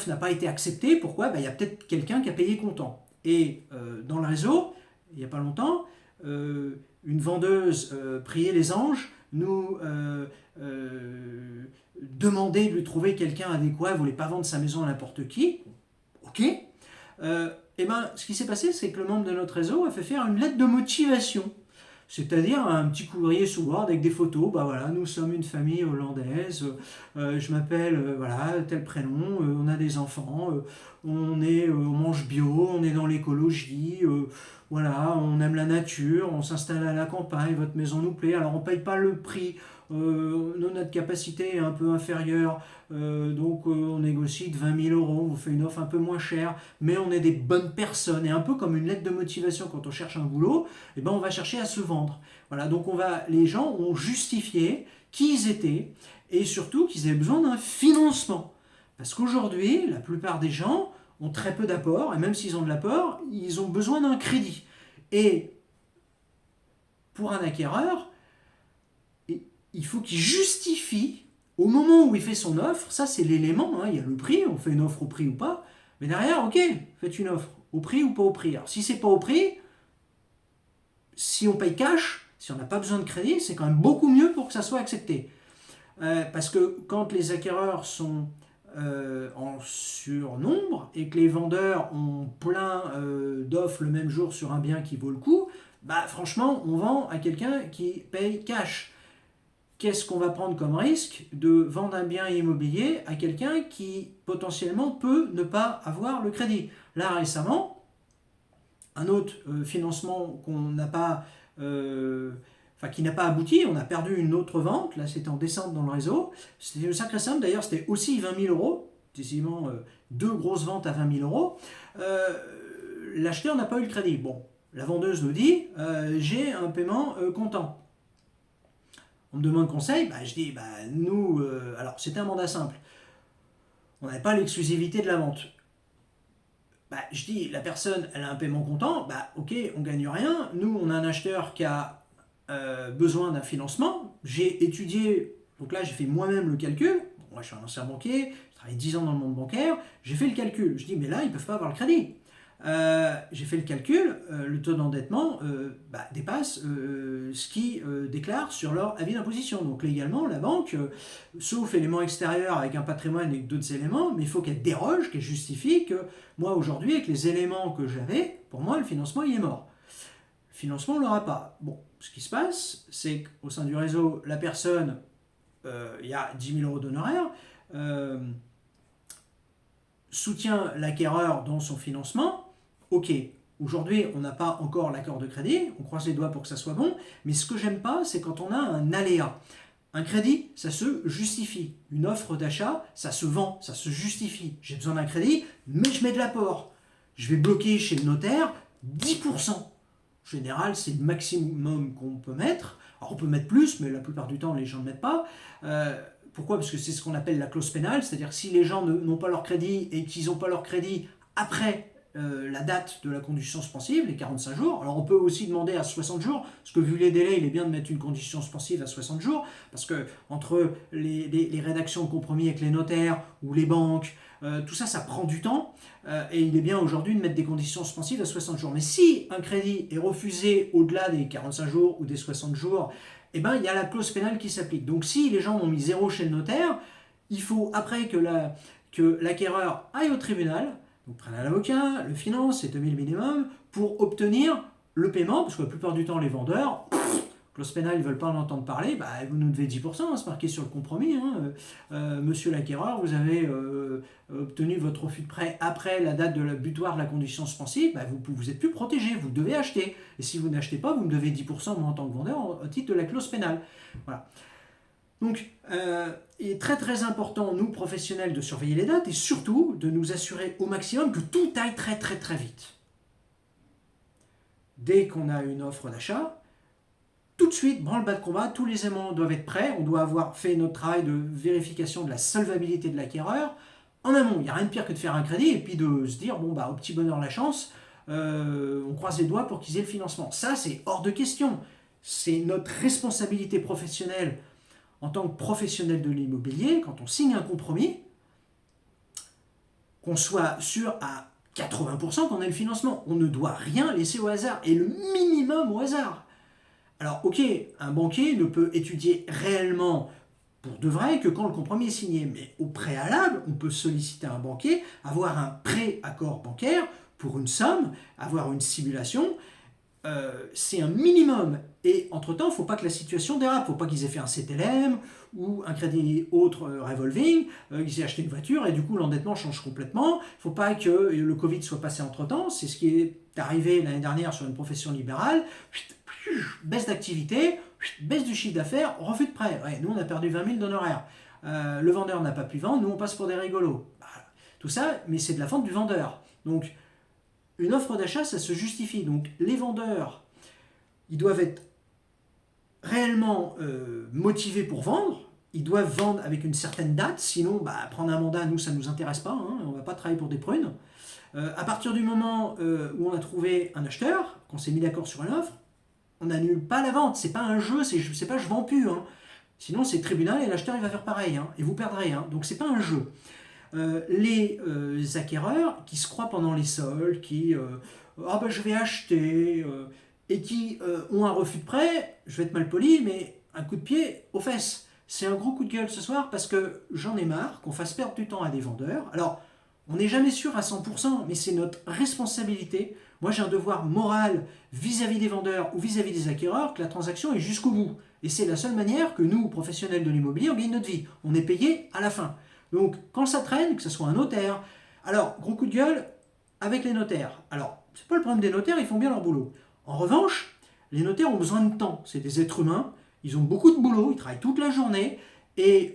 n'a pas été acceptée. Pourquoi? Il y a peut-être quelqu'un qui a payé comptant. Et dans le réseau, il n'y a pas longtemps, une vendeuse priait les anges, nous demandait de lui trouver quelqu'un adéquat, elle ne voulait pas vendre sa maison à n'importe qui. Ok. Et ce qui s'est passé, c'est que le membre de notre réseau a fait faire une lettre de motivation. C'est-à-dire un petit courrier sous Word avec des photos. Bah voilà, nous sommes une famille hollandaise. Je m'appelle voilà tel prénom. On a des enfants. On mange bio. On est dans l'écologie. Voilà, on aime la nature. On s'installe à la campagne. Votre maison nous plaît. Alors on paye pas le prix. Notre capacité est un peu inférieure. Donc on négocie de 20 000 euros. On vous fait une offre un peu moins chère. Mais on est des bonnes personnes. Et un peu comme une lettre de motivation quand on cherche un boulot. Eh ben, on va chercher à se vendre. Voilà, donc les gens ont justifié qui ils étaient et surtout qu'ils avaient besoin d'un financement. Parce qu'aujourd'hui, la plupart des gens ont très peu d'apport, et même s'ils ont de l'apport, ils ont besoin d'un crédit. Et pour un acquéreur, il faut qu'il justifie au moment où il fait son offre, ça c'est l'élément, il y a le prix, on fait une offre au prix ou pas, mais derrière, ok, faites une offre au prix ou pas au prix. Alors si c'est pas au prix, si on paye cash, si on n'a pas besoin de crédit, c'est quand même beaucoup mieux pour que ça soit accepté. Parce que quand les acquéreurs sont en surnombre et que les vendeurs ont plein d'offres le même jour sur un bien qui vaut le coup, franchement, on vend à quelqu'un qui paye cash. Qu'est-ce qu'on va prendre comme risque de vendre un bien immobilier à quelqu'un qui potentiellement peut ne pas avoir le crédit? Là récemment, un autre financement qu'on n'a pas, qui n'a pas abouti, on a perdu une autre vente, là c'était en descente dans le réseau, c'était une sacrée somme, d'ailleurs c'était aussi 20 000 euros, décidément deux grosses ventes à 20 000 euros, l'acheteur n'a pas eu le crédit. Bon, la vendeuse nous dit, j'ai un paiement comptant. On me demande conseil, je dis, nous, alors c'était un mandat simple, on n'avait pas l'exclusivité de la vente. Je dis, la personne, elle a un paiement comptant, ok, on gagne rien. Nous, on a un acheteur qui a besoin d'un financement. J'ai étudié, donc là, j'ai fait moi-même le calcul. Bon, moi, je suis un ancien banquier, j'ai travaillé 10 ans dans le monde bancaire. J'ai fait le calcul. Je dis, mais là, ils ne peuvent pas avoir le crédit. J'ai fait le calcul, le taux d'endettement dépasse ce qu'ils déclarent sur leur avis d'imposition. Donc légalement, la banque, sauf éléments extérieurs avec un patrimoine et d'autres éléments, mais il faut qu'elle déroge, qu'elle justifie que moi aujourd'hui, avec les éléments que j'avais, pour moi, le financement, il est mort. Le financement, on ne l'aura pas. Bon, ce qui se passe, c'est qu'au sein du réseau, la personne, il y a 10 000 euros d'honoraires, soutient l'acquéreur dans son financement. Ok, aujourd'hui, on n'a pas encore l'accord de crédit, on croise les doigts pour que ça soit bon, mais ce que j'aime pas, c'est quand on a un aléa. Un crédit, ça se justifie. Une offre d'achat, ça se vend, ça se justifie. J'ai besoin d'un crédit, mais je mets de l'apport. Je vais bloquer chez le notaire 10%. En général, c'est le maximum qu'on peut mettre. Alors, on peut mettre plus, mais la plupart du temps, les gens ne mettent pas. Pourquoi? Parce que c'est ce qu'on appelle la clause pénale, c'est-à-dire que si les gens n'ont pas leur crédit et qu'ils n'ont pas leur crédit après la date de la condition suspensive, les 45 jours. Alors on peut aussi demander à 60 jours, parce que vu les délais, il est bien de mettre une condition suspensive à 60 jours, parce que entre les rédactions de compromis avec les notaires ou les banques, tout ça, ça prend du temps, et il est bien aujourd'hui de mettre des conditions suspensives à 60 jours. Mais si un crédit est refusé au-delà des 45 jours ou des 60 jours, il y a la clause pénale qui s'applique. Donc si les gens ont mis 0 chez le notaire, il faut après que l'acquéreur aille au tribunal, donc prenne un avocat, le finance, c'est 2000 minimum, pour obtenir le paiement, parce que la plupart du temps, les vendeurs, clause pénale, ils ne veulent pas en entendre parler, vous nous devez 10%, c'est marqué sur le compromis. Monsieur l'acquéreur, vous avez obtenu votre refus de prêt après la date de la butoir de la condition suspensive, vous n'êtes plus protégé, vous devez acheter. Et si vous n'achetez pas, vous me devez 10% moi en tant que vendeur au titre de la clause pénale. Voilà. Donc, il est très très important, nous professionnels, de surveiller les dates et surtout de nous assurer au maximum que tout aille très très très vite. Dès qu'on a une offre d'achat, tout de suite, branle-bas de combat, tous les éléments doivent être prêts, on doit avoir fait notre travail de vérification de la solvabilité de l'acquéreur. En amont, il n'y a rien de pire que de faire un crédit et puis de se dire, au petit bonheur la chance, on croise les doigts pour qu'ils aient le financement. Ça, c'est hors de question. C'est notre responsabilité professionnelle en tant que professionnel de l'immobilier, quand on signe un compromis, qu'on soit sûr à 80% qu'on ait le financement. On ne doit rien laisser au hasard, et le minimum au hasard. Alors ok, un banquier ne peut étudier réellement pour de vrai que quand le compromis est signé, mais au préalable, on peut solliciter un banquier, avoir un pré-accord bancaire pour une somme, avoir une simulation, c'est un minimum. Et entre-temps, il ne faut pas que la situation dérape. Il ne faut pas qu'ils aient fait un CTLM ou un crédit autre revolving, qu'ils aient acheté une voiture et du coup l'endettement change complètement. Il ne faut pas que le Covid soit passé entre-temps. C'est ce qui est arrivé l'année dernière sur une profession libérale. Baisse d'activité, baisse du chiffre d'affaires, refus de prêt. Ouais, nous, on a perdu 20 000 d'honoraires. Le vendeur n'a pas pu vendre, nous, on passe pour des rigolos. Voilà. Tout ça, mais c'est de la vente du vendeur. Donc, une offre d'achat, ça se justifie. Donc, les vendeurs, ils doivent être réellement motivés pour vendre. Ils doivent vendre avec une certaine date. Sinon, prendre un mandat, nous, ça ne nous intéresse pas. Hein, on ne va pas travailler pour des prunes. À partir du moment où on a trouvé un acheteur, qu'on s'est mis d'accord sur une offre, on n'annule pas la vente. C'est pas un jeu, c'est pas je vends plus. Hein. Sinon, c'est le tribunal et l'acheteur, il va faire pareil. Hein, et vous perdrez. Hein. Donc, c'est pas un jeu. Les acquéreurs qui se croient pendant les soldes, qui je vais acheter, et qui ont un refus de prêt, je vais être mal poli, mais un coup de pied aux fesses. C'est un gros coup de gueule ce soir parce que j'en ai marre qu'on fasse perdre du temps à des vendeurs. Alors, on n'est jamais sûr à 100%, mais c'est notre responsabilité. Moi, j'ai un devoir moral vis-à-vis des vendeurs ou vis-à-vis des acquéreurs que la transaction est jusqu'au bout. Et c'est la seule manière que nous, professionnels de l'immobilier, on gagne notre vie. On est payé à la fin. Donc, quand ça traîne, que ce soit un notaire. Alors, gros coup de gueule avec les notaires. Alors, c'est pas le problème des notaires, ils font bien leur boulot. En revanche, les notaires ont besoin de temps. C'est des êtres humains, ils ont beaucoup de boulot, ils travaillent toute la journée. Et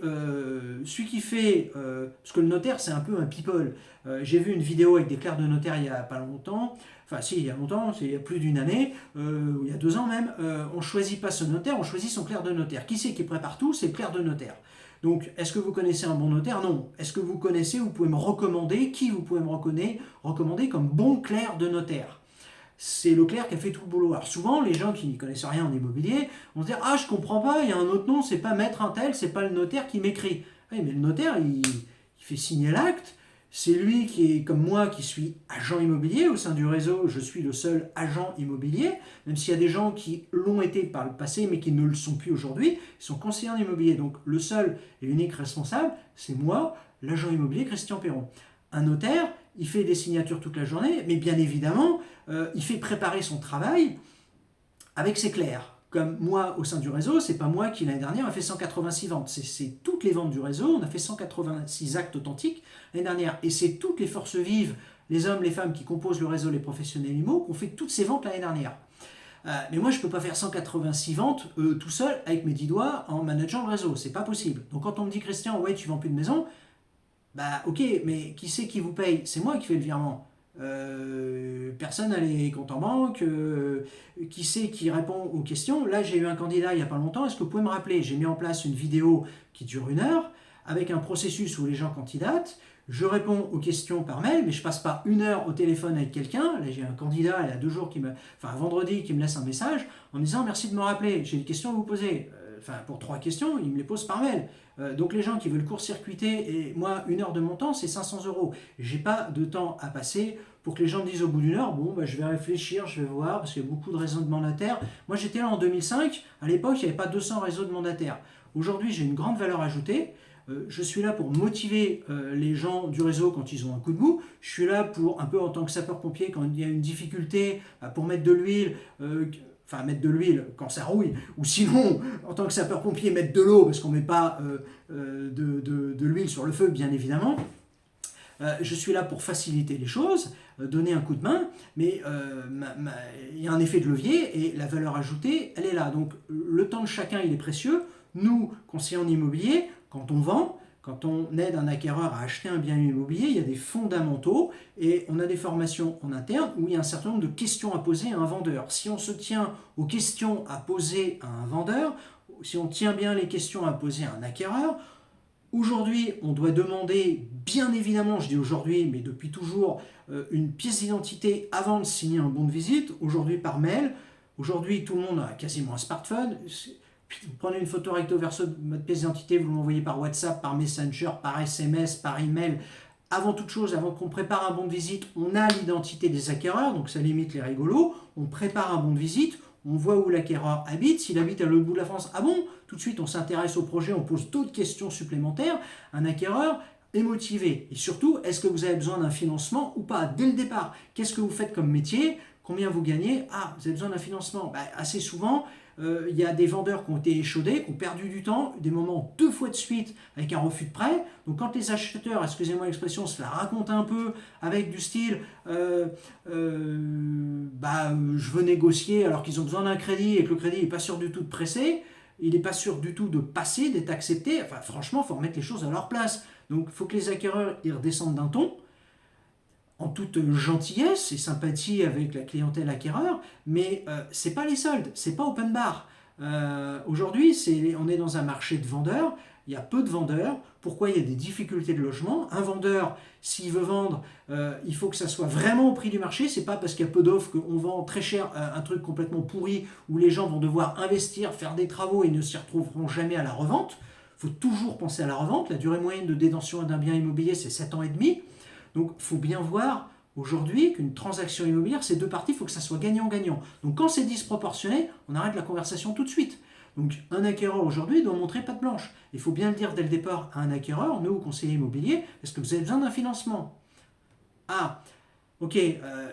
celui qui fait... parce que le notaire, c'est un peu un people. J'ai vu une vidéo avec des clercs de notaire il n'y a pas longtemps. Enfin, si, il y a longtemps, c'est il y a plus d'une année, ou il y a 2 ans même. On ne choisit pas ce notaire, on choisit son clerc de notaire. Qui c'est qui prépare tout? C'est le clerc de notaire. Donc, est-ce que vous connaissez un bon notaire? Non. Est-ce que vous connaissez, vous pouvez me recommander, qui vous pouvez me recommander comme bon clerc de notaire? C'est le clerc qui a fait tout le boulot. Alors souvent, les gens qui n'y connaissent rien en immobilier vont se dire « Ah, je comprends pas, il y a un autre nom, c'est pas maître un tel, c'est pas le notaire qui m'écrit. » Oui, mais le notaire, il fait signer l'acte. C'est lui qui est comme moi, qui suis agent immobilier au sein du réseau. Je suis le seul agent immobilier, même s'il y a des gens qui l'ont été par le passé, mais qui ne le sont plus aujourd'hui. Ils sont conseillers en immobilier. Donc le seul et unique responsable, c'est moi, l'agent immobilier Christian Perron. Un notaire, il fait des signatures toute la journée, mais bien évidemment, il fait préparer son travail avec ses clercs. Comme moi, au sein du réseau, c'est pas moi qui l'année dernière a fait 186 ventes. C'est toutes les ventes du réseau. On a fait 186 actes authentiques l'année dernière. Et c'est toutes les forces vives, les hommes, les femmes qui composent le réseau, les professionnels IMO, qui ont fait toutes ces ventes l'année dernière. Mais moi, je ne peux pas faire 186 ventes tout seul avec mes 10 doigts en manageant le réseau. C'est pas possible. Donc quand on me dit, Christian, ouais, tu vends plus de maison, ok, mais qui c'est qui vous paye? C'est moi qui fais le virement. Personne n'a les comptes en banque, qui c'est qui répond aux questions? Là, j'ai eu un candidat il n'y a pas longtemps, est-ce que vous pouvez me rappeler? J'ai mis en place une vidéo qui dure 1 heure, avec un processus où les gens candidatent, je réponds aux questions par mail, mais je passe pas 1 heure au téléphone avec quelqu'un. Là, j'ai un candidat, il y a 2 jours, un vendredi, qui me laisse un message en me disant merci de me rappeler, j'ai des questions à vous poser. Pour 3 questions, il me les pose par mail. Donc les gens qui veulent court-circuiter, et moi, 1 heure de mon temps, c'est 500 €. J'ai pas de temps à passer pour que les gens me disent au bout d'1 heure, je vais réfléchir, je vais voir, parce qu'il y a beaucoup de réseaux de mandataires. Moi, j'étais là en 2005, à l'époque, il n'y avait pas 200 réseaux de mandataires. Aujourd'hui, j'ai une grande valeur ajoutée. Je suis là pour motiver les gens du réseau quand ils ont un coup de mou. Je suis là pour, un peu en tant que sapeur-pompier, quand il y a une difficulté, pour mettre de l'huile, mettre de l'huile quand ça rouille, ou sinon, en tant que sapeur-pompier, mettre de l'eau, parce qu'on ne met pas de l'huile sur le feu, bien évidemment. Je suis là pour faciliter les choses, donner un coup de main, mais il y a un effet de levier, et la valeur ajoutée, elle est là. Donc, le temps de chacun, il est précieux. Nous, conseillers en immobilier, quand on vend, quand on aide un acquéreur à acheter un bien immobilier, il y a des fondamentaux et on a des formations en interne où il y a un certain nombre de questions à poser à un vendeur. Si on se tient aux questions à poser à un vendeur, si on tient bien les questions à poser à un acquéreur, aujourd'hui, on doit demander, bien évidemment, je dis aujourd'hui, mais depuis toujours, une pièce d'identité avant de signer un bon de visite. Aujourd'hui, par mail. Aujourd'hui, tout le monde a quasiment un smartphone. Vous prenez une photo recto verso de votre pièce d'identité, vous l'envoyez par WhatsApp, par Messenger, par SMS, par email. Avant toute chose, avant qu'on prépare un bon de visite, on a l'identité des acquéreurs, donc ça limite les rigolos. On prépare un bon de visite, on voit où l'acquéreur habite, s'il habite à l'autre bout de la France. Ah bon? Tout de suite, on s'intéresse au projet, on pose d'autres questions supplémentaires. Un acquéreur est motivé. Et surtout, est-ce que vous avez besoin d'un financement ou pas? Dès le départ, qu'est-ce que vous faites comme métier? Combien vous gagnez? Ah, vous avez besoin d'un financement. Assez souvent, il y a des vendeurs qui ont été échaudés, qui ont perdu du temps, des moments 2 fois de suite avec un refus de prêt. Donc quand les acheteurs, excusez-moi l'expression, se la racontent un peu avec du style je veux négocier alors qu'ils ont besoin d'un crédit et que le crédit n'est pas sûr du tout de presser, il n'est pas sûr du tout de passer, d'être accepté. Enfin, franchement, il faut remettre les choses à leur place. Donc il faut que les acquéreurs ils redescendent d'un ton, en toute gentillesse et sympathie avec la clientèle acquéreur, mais c'est pas les soldes, c'est pas open bar. Aujourd'hui, on est dans un marché de vendeurs, il y a peu de vendeurs. Pourquoi? Il y a des difficultés de logement. Un vendeur, s'il veut vendre, il faut que ça soit vraiment au prix du marché. C'est pas parce qu'il y a peu d'offres qu'on vend très cher un truc complètement pourri où les gens vont devoir investir, faire des travaux et ne s'y retrouveront jamais à la revente. Il faut toujours penser à la revente. La durée moyenne de détention d'un bien immobilier, c'est 7 ans et demi. Donc il faut bien voir aujourd'hui qu'une transaction immobilière, c'est deux parties, il faut que ça soit gagnant-gagnant. Donc quand c'est disproportionné, on arrête la conversation tout de suite. Donc un acquéreur aujourd'hui doit montrer patte blanche. Il faut bien le dire dès le départ à un acquéreur, nous, conseillers immobiliers, est-ce que vous avez besoin d'un financement? Ah, ok,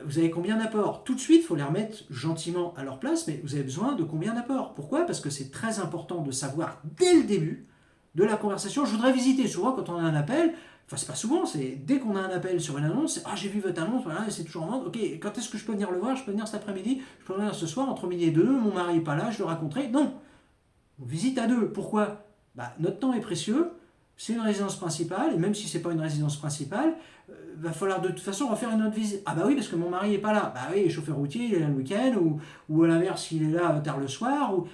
vous avez combien d'apports? Tout de suite, il faut les remettre gentiment à leur place, mais vous avez besoin de combien d'apports? Pourquoi? Parce que c'est très important de savoir dès le début de la conversation. Je voudrais visiter. Souvent, quand on a un appel, enfin c'est pas souvent, c'est dès qu'on a un appel sur une annonce, c'est, ah j'ai vu votre annonce, voilà, c'est toujours en vente, ok, quand est-ce que je peux venir le voir? Je peux venir cet après-midi, je peux venir ce soir, entre midi et deux, mon mari n'est pas là, je le raconterai. Non, on visite à deux. Pourquoi? Notre temps est précieux, c'est une résidence principale, et même si c'est pas une résidence principale, va falloir de toute façon refaire une autre visite. Ah bah oui, parce que mon mari n'est pas là. Bah oui, il est chauffeur routier, il est là le week-end, ou à l'inverse, il est là tard le soir, ou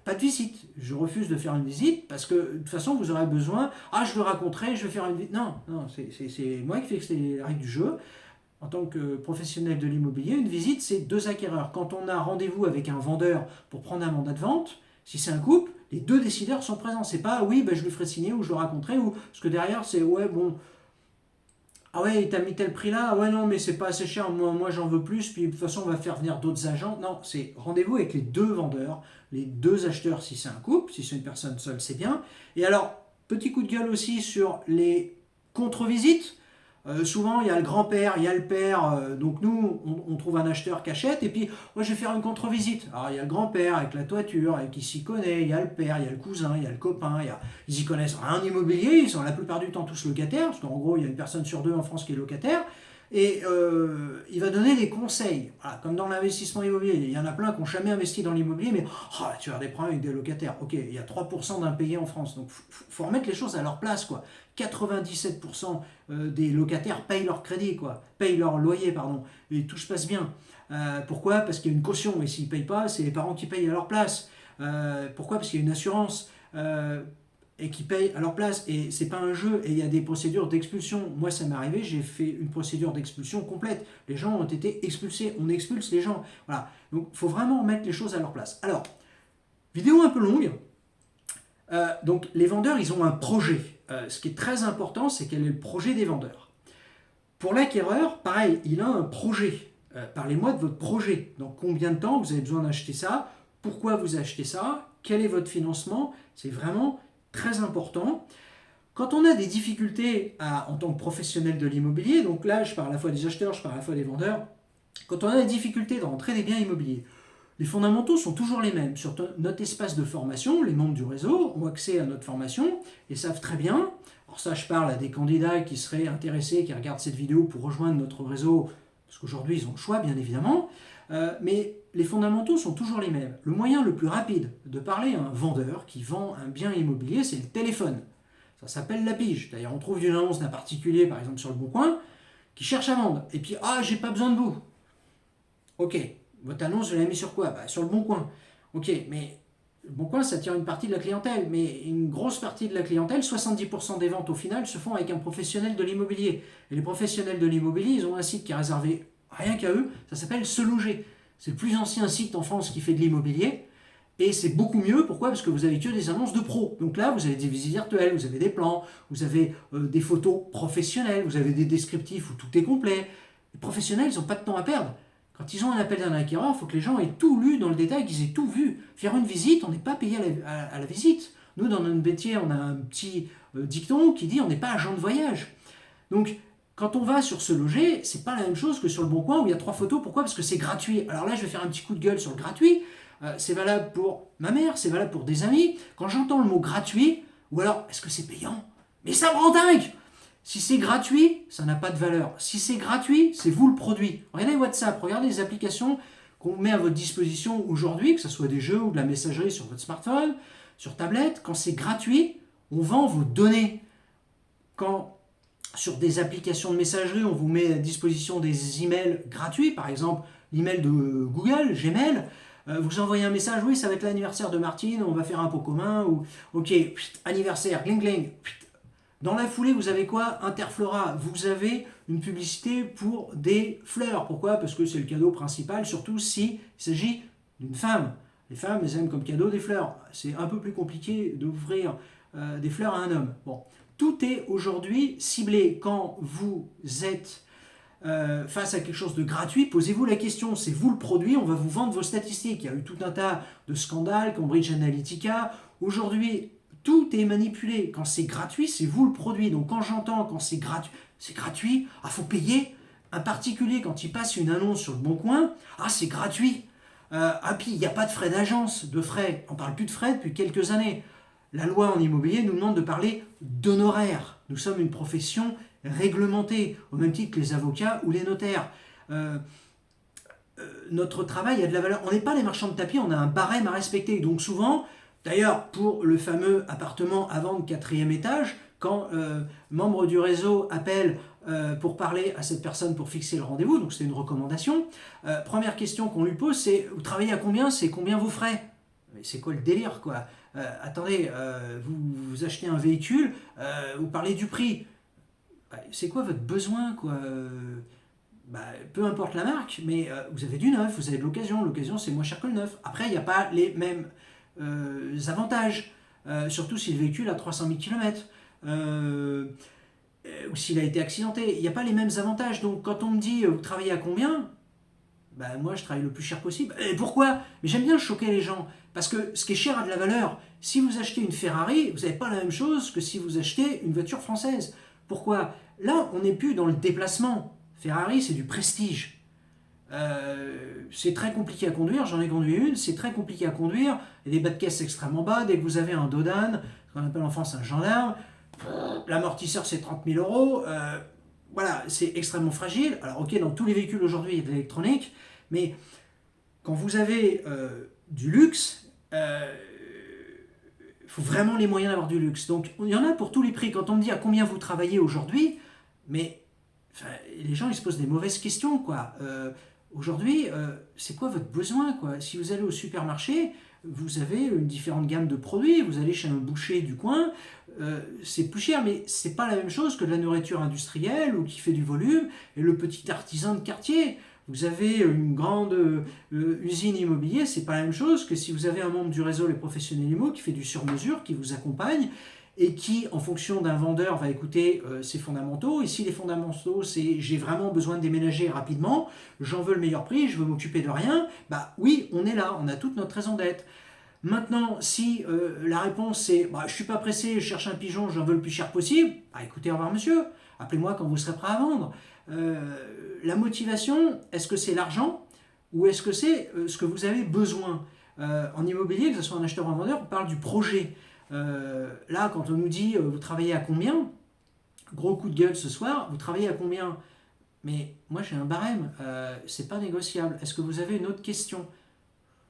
pas de visite. Je refuse de faire une visite parce que de toute façon vous aurez besoin. Ah, je le raconterai, je vais faire une visite. Non, c'est moi qui fixe les règles du jeu. En tant que professionnel de l'immobilier, une visite c'est deux acquéreurs. Quand on a rendez-vous avec un vendeur pour prendre un mandat de vente, si c'est un couple, les deux décideurs sont présents. C'est pas oui, je lui ferai signer ou je le raconterai ou parce que derrière c'est ouais bon. Ah ouais, il t'a mis tel prix là, ah ouais non mais c'est pas assez cher, moi j'en veux plus, puis de toute façon on va faire venir d'autres agents. Non, c'est rendez-vous avec les deux vendeurs, les deux acheteurs si c'est un couple, si c'est une personne seule c'est bien. Et alors, petit coup de gueule aussi sur les contre-visites. Souvent il y a le grand-père, il y a le père, donc nous on trouve un acheteur qui achète et puis moi je vais faire une contre-visite. Alors il y a le grand-père avec la toiture, avec qui s'y connaît, il y a le père, il y a le cousin, il y a le copain, ils y connaissent rien en immobilier, ils sont la plupart du temps tous locataires, parce qu'en gros il y a une personne sur deux en France qui est locataire, et il va donner des conseils, voilà, comme dans l'investissement immobilier. Il y en a plein qui n'ont jamais investi dans l'immobilier, mais tu vas avoir des problèmes avec des locataires. Ok, il y a 3% d'impayés en France, donc faut remettre les choses à leur place, quoi. 97% des locataires payent leur crédit, quoi, payent leur loyer, pardon, et tout se passe bien. Pourquoi? Parce qu'il y a une caution, et s'ils ne payent pas, c'est les parents qui payent à leur place. Pourquoi? Parce qu'il y a une assurance. Et qui payent à leur place, et c'est pas un jeu, et il y a des procédures d'expulsion. Moi ça m'est arrivé, j'ai fait une procédure d'expulsion complète, les gens ont été expulsés, on expulse les gens, voilà. Donc il faut vraiment mettre les choses à leur place. Alors, vidéo un peu longue, donc les vendeurs ils ont un projet. Ce qui est très important, c'est quel est le projet des vendeurs. Pour l'acquéreur, pareil, il a un projet. Parlez-moi de votre projet. Dans combien de temps vous avez besoin d'acheter ça? Pourquoi vous achetez ça? Quel est votre financement? C'est vraiment très important. Quand on a des difficultés en tant que professionnel de l'immobilier, donc là je parle à la fois des acheteurs, je parle à la fois des vendeurs, quand on a des difficultés de rentrer des biens immobiliers, les fondamentaux sont toujours les mêmes. Sur notre espace de formation, les membres du réseau ont accès à notre formation et savent très bien, alors ça je parle à des candidats qui seraient intéressés, qui regardent cette vidéo pour rejoindre notre réseau, parce qu'aujourd'hui ils ont le choix bien évidemment, mais les fondamentaux sont toujours les mêmes. Le moyen le plus rapide de parler à un vendeur qui vend un bien immobilier, c'est le téléphone. Ça s'appelle la pige. D'ailleurs, on trouve une annonce d'un particulier, par exemple sur le Bon Coin, qui cherche à vendre. Et puis, j'ai pas besoin de vous. Ok, votre annonce, vous l'avez mis sur quoi? Sur le Bon Coin. Ok, mais le Bon Coin, ça tire une partie de la clientèle. Mais une grosse partie de la clientèle, 70% des ventes au final, se font avec un professionnel de l'immobilier. Et les professionnels de l'immobilier, ils ont un site qui est réservé rien qu'à eux. Ça s'appelle Se Loger. C'est le plus ancien site en France qui fait de l'immobilier. Et c'est beaucoup mieux, pourquoi? Parce que vous avez que des annonces de pros. Donc là, vous avez des visites virtuelles, vous avez des plans, vous avez des photos professionnelles, vous avez des descriptifs où tout est complet. Les professionnels, ils n'ont pas de temps à perdre. Quand ils ont un appel d'un acquéreur, il faut que les gens aient tout lu dans le détail, qu'ils aient tout vu. Faire une visite, on n'est pas payé à la visite. Nous, dans notre métier, on a un petit dicton qui dit on n'est pas agent de voyage. Donc, quand on va sur Se Loger, c'est pas la même chose que sur Le Bon Coin où il y a 3 photos. Pourquoi? Parce que c'est gratuit. Alors là, je vais faire un petit coup de gueule sur le gratuit. C'est valable pour ma mère, c'est valable pour des amis. Quand j'entends le mot gratuit, ou alors est-ce que c'est payant? Mais ça me rend dingue! Si c'est gratuit, ça n'a pas de valeur. Si c'est gratuit, c'est vous le produit. Regardez WhatsApp, regardez les applications qu'on met à votre disposition aujourd'hui, que ce soit des jeux ou de la messagerie sur votre smartphone, sur tablette. Quand c'est gratuit, on vend vos données. Quand sur des applications de messagerie, on vous met à disposition des emails gratuits, par exemple l'email de Google, Gmail, vous envoyez un message, oui, ça va être l'anniversaire de Martine, on va faire un pot commun, ou ok, anniversaire, gling gling. Dans la foulée, vous avez quoi? Interflora, vous avez une publicité pour des fleurs. Pourquoi? Parce que c'est le cadeau principal, surtout s'il s'agit d'une femme. Les femmes, elles aiment comme cadeau des fleurs. C'est un peu plus compliqué d'offrir des fleurs à un homme. Bon, tout est aujourd'hui ciblé. Quand vous êtes face à quelque chose de gratuit, posez-vous la question, c'est vous le produit, on va vous vendre vos statistiques. Il y a eu tout un tas de scandales, Cambridge Analytica. Aujourd'hui, tout est manipulé. Quand c'est gratuit, c'est vous le produit. Donc quand j'entends quand c'est gratuit, ah, faut payer. Un particulier, quand il passe une annonce sur Le Bon Coin, ah, c'est gratuit. Ah, puis il n'y a pas de frais d'agence, de frais. On ne parle plus de frais depuis quelques années. La loi en immobilier nous demande de parler d'honoraires. Nous sommes une profession réglementée, au même titre que les avocats ou les notaires. Notre travail a de la valeur. On n'est pas les marchands de tapis, on a un barème à respecter. Donc souvent, d'ailleurs, pour le fameux appartement à vendre 4e étage, quand membre du réseau appelle pour parler à cette personne pour fixer le rendez-vous, donc c'est une recommandation, première question qu'on lui pose, c'est « Vous travaillez à combien? C'est combien vos frais ?» Mais c'est quoi le délire, quoi? Attendez, vous achetez un véhicule, vous parlez du prix. C'est quoi votre besoin, quoi? Peu importe la marque, mais vous avez du neuf, vous avez de l'occasion. L'occasion, c'est moins cher que le neuf. Après, il n'y a pas les mêmes avantages, surtout si le véhicule a 300 000 km, ou s'il a été accidenté. Il n'y a pas les mêmes avantages. Donc, quand on me dit, vous travaillez à combien? Moi, je travaille le plus cher possible. Et pourquoi? Mais j'aime bien choquer les gens. Parce que ce qui est cher a de la valeur. Si vous achetez une Ferrari, vous n'avez pas la même chose que si vous achetez une voiture française. Pourquoi? Là, on n'est plus dans le déplacement. Ferrari, c'est du prestige. C'est très compliqué à conduire, j'en ai conduit une, c'est très compliqué à conduire, il y a des bas de caisse extrêmement bas, dès que vous avez un dos d'âne, ce qu'on appelle en France un gendarme, l'amortisseur c'est 30 000 euros, voilà, c'est extrêmement fragile. Alors ok, dans tous les véhicules aujourd'hui il y a de l'électronique, mais quand vous avez du luxe, il faut vraiment les moyens d'avoir du luxe. Donc il y en a pour tous les prix. Quand on me dit à combien vous travaillez aujourd'hui, mais les gens ils se posent des mauvaises questions, quoi. Aujourd'hui, c'est quoi votre besoin, quoi? Si vous allez au supermarché, vous avez une différente gamme de produits, vous allez chez un boucher du coin, c'est plus cher, mais c'est pas la même chose que de la nourriture industrielle ou qui fait du volume, et le petit artisan de quartier. Vous avez une grande usine immobilière, c'est pas la même chose que si vous avez un membre du réseau Les Professionnels IMO qui fait du sur-mesure, qui vous accompagne, et qui, en fonction d'un vendeur, va écouter ses fondamentaux. Et si les fondamentaux, c'est j'ai vraiment besoin de déménager rapidement, j'en veux le meilleur prix, je veux m'occuper de rien, oui, on est là, on a toute notre raison d'être. Maintenant, si la réponse c'est je suis pas pressé, je cherche un pigeon, j'en veux le plus cher possible, écoutez, au revoir monsieur, appelez-moi quand vous serez prêt à vendre. La motivation, est-ce que c'est l'argent ou est-ce que c'est ce que vous avez besoin? En immobilier, que ce soit un acheteur ou un vendeur, on parle du projet. Là, quand on nous dit vous travaillez à combien, gros coup de gueule ce soir, vous travaillez à combien? Mais moi j'ai un barème, c'est pas négociable. Est-ce que vous avez une autre question?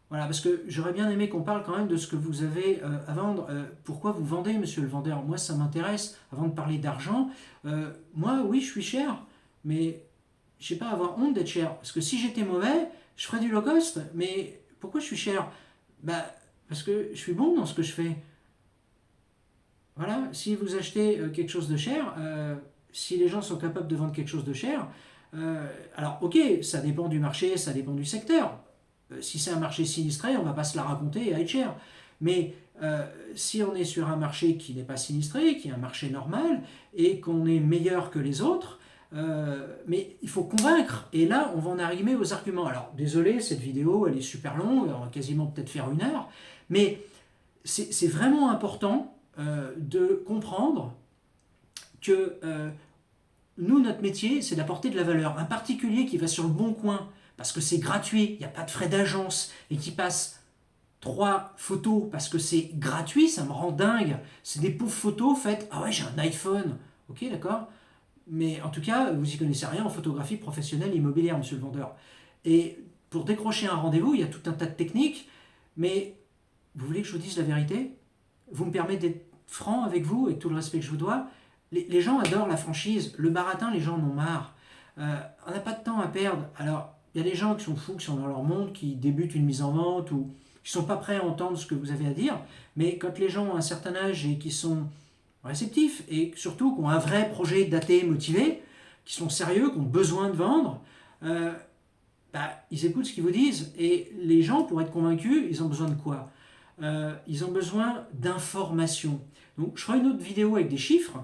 Voilà, parce que j'aurais bien aimé qu'on parle quand même de ce que vous avez à vendre. Pourquoi vous vendez, monsieur le vendeur? Moi ça m'intéresse, avant de parler d'argent. Moi, oui, je suis cher, mais je n'ai pas à avoir honte d'être cher. Parce que si j'étais mauvais, je ferais du low cost. Mais pourquoi je suis cher? Parce que je suis bon dans ce que je fais. Voilà, si vous achetez quelque chose de cher, si les gens sont capables de vendre quelque chose de cher, alors ok, ça dépend du marché, ça dépend du secteur. Si c'est un marché sinistré, on ne va pas se la raconter et à être cher. Mais si on est sur un marché qui n'est pas sinistré, qui est un marché normal, et qu'on est meilleur que les autres, mais il faut convaincre. Et là, on va en arriver aux arguments. Alors, désolé, cette vidéo, elle est super longue, on va quasiment peut-être faire 1 heure, mais c'est vraiment important de comprendre que nous, notre métier, c'est d'apporter de la valeur. Un particulier qui va sur le bon coin, parce que c'est gratuit, il n'y a pas de frais d'agence, et qui passe 3 photos parce que c'est gratuit, ça me rend dingue. C'est des pauvres photos faites, ah ouais, j'ai un iPhone. Ok, d'accord. Mais en tout cas, vous y connaissez rien en photographie professionnelle immobilière, monsieur le vendeur. Et pour décrocher un rendez-vous, il y a tout un tas de techniques, mais vous voulez que je vous dise la vérité? Vous me permettez d'être franc avec vous, avec tout le respect que je vous dois. Les gens adorent la franchise. Le baratin, les gens en ont marre. On n'a pas de temps à perdre. Alors, il y a des gens qui sont fous, qui sont dans leur monde, qui débutent une mise en vente ou qui ne sont pas prêts à entendre ce que vous avez à dire. Mais quand les gens ont un certain âge et qui sont réceptifs et surtout qui ont un vrai projet daté, motivé, qui sont sérieux, qui ont besoin de vendre, ils écoutent ce qu'ils vous disent. Et les gens, pour être convaincus, ils ont besoin de quoi? Ils ont besoin d'informations. Donc, je ferai une autre vidéo avec des chiffres.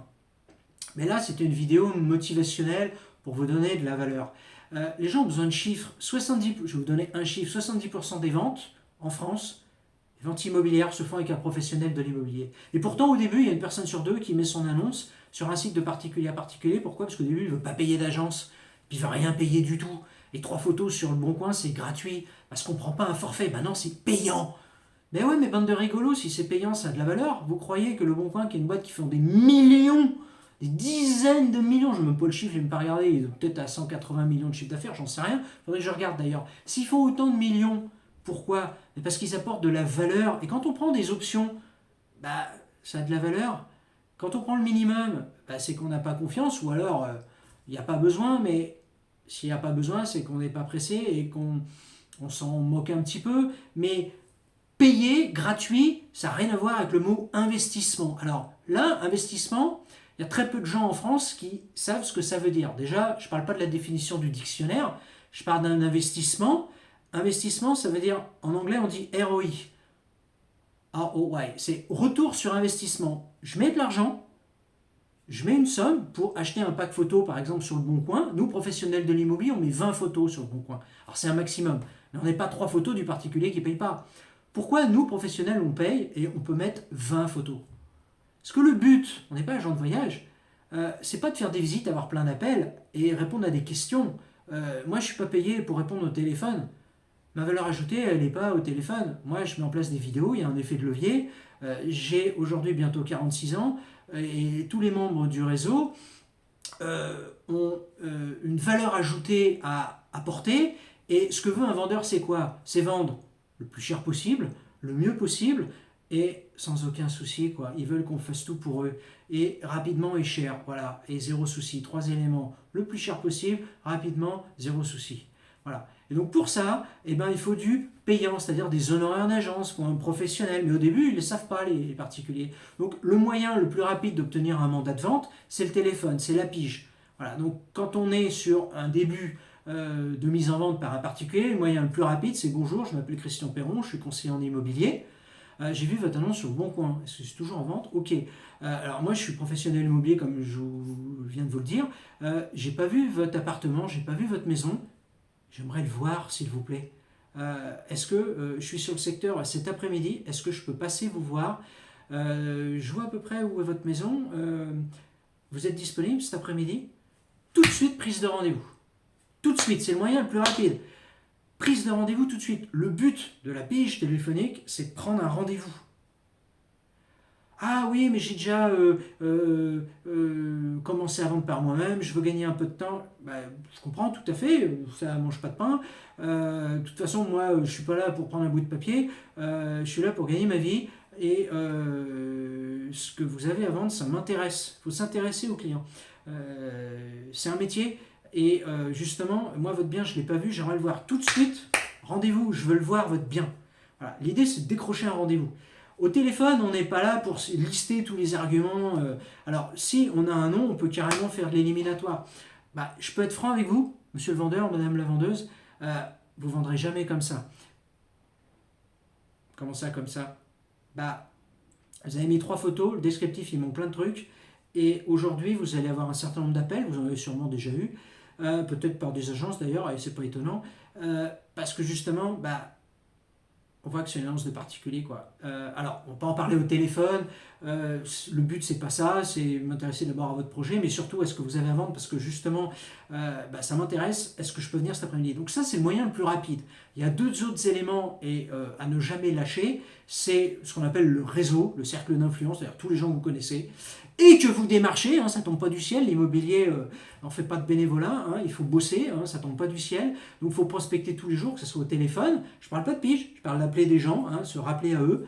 Mais là, c'était une vidéo motivationnelle pour vous donner de la valeur. Les gens ont besoin de chiffres. 70, je vais vous donner un chiffre. 70% des ventes en France, les ventes immobilières, se font avec un professionnel de l'immobilier. Et pourtant, au début, il y a une personne sur deux qui met son annonce sur un site de particulier à particulier. Pourquoi? Parce qu'au début, il ne veut pas payer d'agence. Puis il ne va rien payer du tout. Et 3 photos sur le Bon Coin, c'est gratuit. Parce qu'on ne prend pas un forfait. Ben non, c'est payant. Mais ouais, mais bande de rigolos, si c'est payant, ça a de la valeur. Vous croyez que le Bon Coin, qui est une boîte qui fait des millions, des dizaines de millions, je ne sais même pas le chiffre, je ne vais même pas regarder, il est peut-être à 180 millions de chiffre d'affaires, j'en sais rien, il faudrait que je regarde d'ailleurs. S'ils font autant de millions, pourquoi? Parce qu'ils apportent de la valeur. Et quand on prend des options, ça a de la valeur. Quand on prend le minimum, c'est qu'on n'a pas confiance, ou alors il n'y a pas besoin, mais s'il n'y a pas besoin, c'est qu'on n'est pas pressé et qu'on s'en moque un petit peu. Mais payer, gratuit, ça n'a rien à voir avec le mot investissement. Alors là, investissement, il y a très peu de gens en France qui savent ce que ça veut dire. Déjà, je ne parle pas de la définition du dictionnaire, je parle d'un investissement. Investissement, ça veut dire, en anglais, on dit ROI. ROI, c'est retour sur investissement. Je mets de l'argent, je mets une somme pour acheter un pack photo, par exemple, sur le Bon Coin. Nous, professionnels de l'immobilier, on met 20 photos sur le Bon Coin. Alors, c'est un maximum. Mais on n'est pas 3 photos du particulier qui ne paye pas. Pourquoi nous, professionnels, on paye et on peut mettre 20 photos? Parce que le but, on n'est pas agent de voyage, c'est pas de faire des visites, avoir plein d'appels et répondre à des questions. Moi, je ne suis pas payé pour répondre au téléphone. Ma valeur ajoutée, elle n'est pas au téléphone. Moi, je mets en place des vidéos, il y a un effet de levier. J'ai aujourd'hui bientôt 46 ans et tous les membres du réseau ont une valeur ajoutée à apporter. Et ce que veut un vendeur, c'est quoi? C'est vendre le plus cher possible, le mieux possible et sans aucun souci, quoi. Ils veulent qu'on fasse tout pour eux. Et rapidement et cher, voilà. Et zéro souci. 3 éléments. Le plus cher possible, rapidement, zéro souci. Voilà. Et donc pour ça, il faut du payant, c'est-à-dire des honoraires d'agence pour un professionnel. Mais au début, ils ne le savent pas, les particuliers. Donc le moyen le plus rapide d'obtenir un mandat de vente, c'est le téléphone, c'est la pige. Voilà. Donc quand on est sur un début de mise en vente par un particulier, le moyen le plus rapide, c'est bonjour, je m'appelle Christian Perron, je suis conseiller en immobilier. J'ai vu votre annonce sur le Bon Coin. Est-ce que c'est toujours en vente? Ok. Alors moi, je suis professionnel immobilier, comme je viens de vous le dire. J'ai pas vu votre appartement, j'ai pas vu votre maison. J'aimerais le voir, s'il vous plaît. Est-ce que je suis sur le secteur cet après-midi? Est-ce que je peux passer vous voir? Je vois à peu près où est votre maison. Vous êtes disponible cet après-midi? Tout de suite, prise de rendez-vous. Tout de suite, c'est le moyen le plus rapide. Prise de rendez-vous tout de suite. Le but de la pige téléphonique, c'est de prendre un rendez-vous. Ah oui, mais j'ai déjà commencé à vendre par moi-même, je veux gagner un peu de temps. Je comprends tout à fait, ça ne mange pas de pain. De toute façon, moi, je ne suis pas là pour prendre un bout de papier, je suis là pour gagner ma vie. Et ce que vous avez à vendre, ça m'intéresse. Il faut s'intéresser aux clients. C'est un métier. Et justement, moi, votre bien, je ne l'ai pas vu, j'aimerais le voir tout de suite. Rendez-vous, je veux le voir, votre bien. Voilà. L'idée, c'est de décrocher un rendez-vous. Au téléphone, on n'est pas là pour lister tous les arguments. Alors, si on a un nom, on peut carrément faire de l'éliminatoire. Je peux être franc avec vous, monsieur le vendeur, madame la vendeuse, vous ne vendrez jamais comme ça. Comment ça, comme ça? Bah, vous avez mis 3 photos, le descriptif, il manque plein de trucs. Et aujourd'hui, vous allez avoir un certain nombre d'appels, vous en avez sûrement déjà eu, peut-être par des agences d'ailleurs, et c'est pas étonnant, parce que justement, bah, on voit que c'est une annonce de particulier, quoi. Alors, on peut en parler au téléphone. Le but, c'est pas ça, c'est m'intéresser d'abord à votre projet, mais surtout à ce que vous avez à vendre, parce que justement, bah, ça m'intéresse. Est-ce que je peux venir cet après-midi? Donc ça, c'est le moyen le plus rapide. Il y a deux autres éléments et à ne jamais lâcher. C'est ce qu'on appelle le réseau, le cercle d'influence, c'est-à-dire tous les gens que vous connaissez et que vous démarchez, hein, ça tombe pas du ciel, l'immobilier n'en fait pas de bénévolat, hein, il faut bosser, hein, ça tombe pas du ciel, donc il faut prospecter tous les jours, que ce soit au téléphone, je parle pas de pige, je parle d'appeler des gens, hein, se rappeler à eux,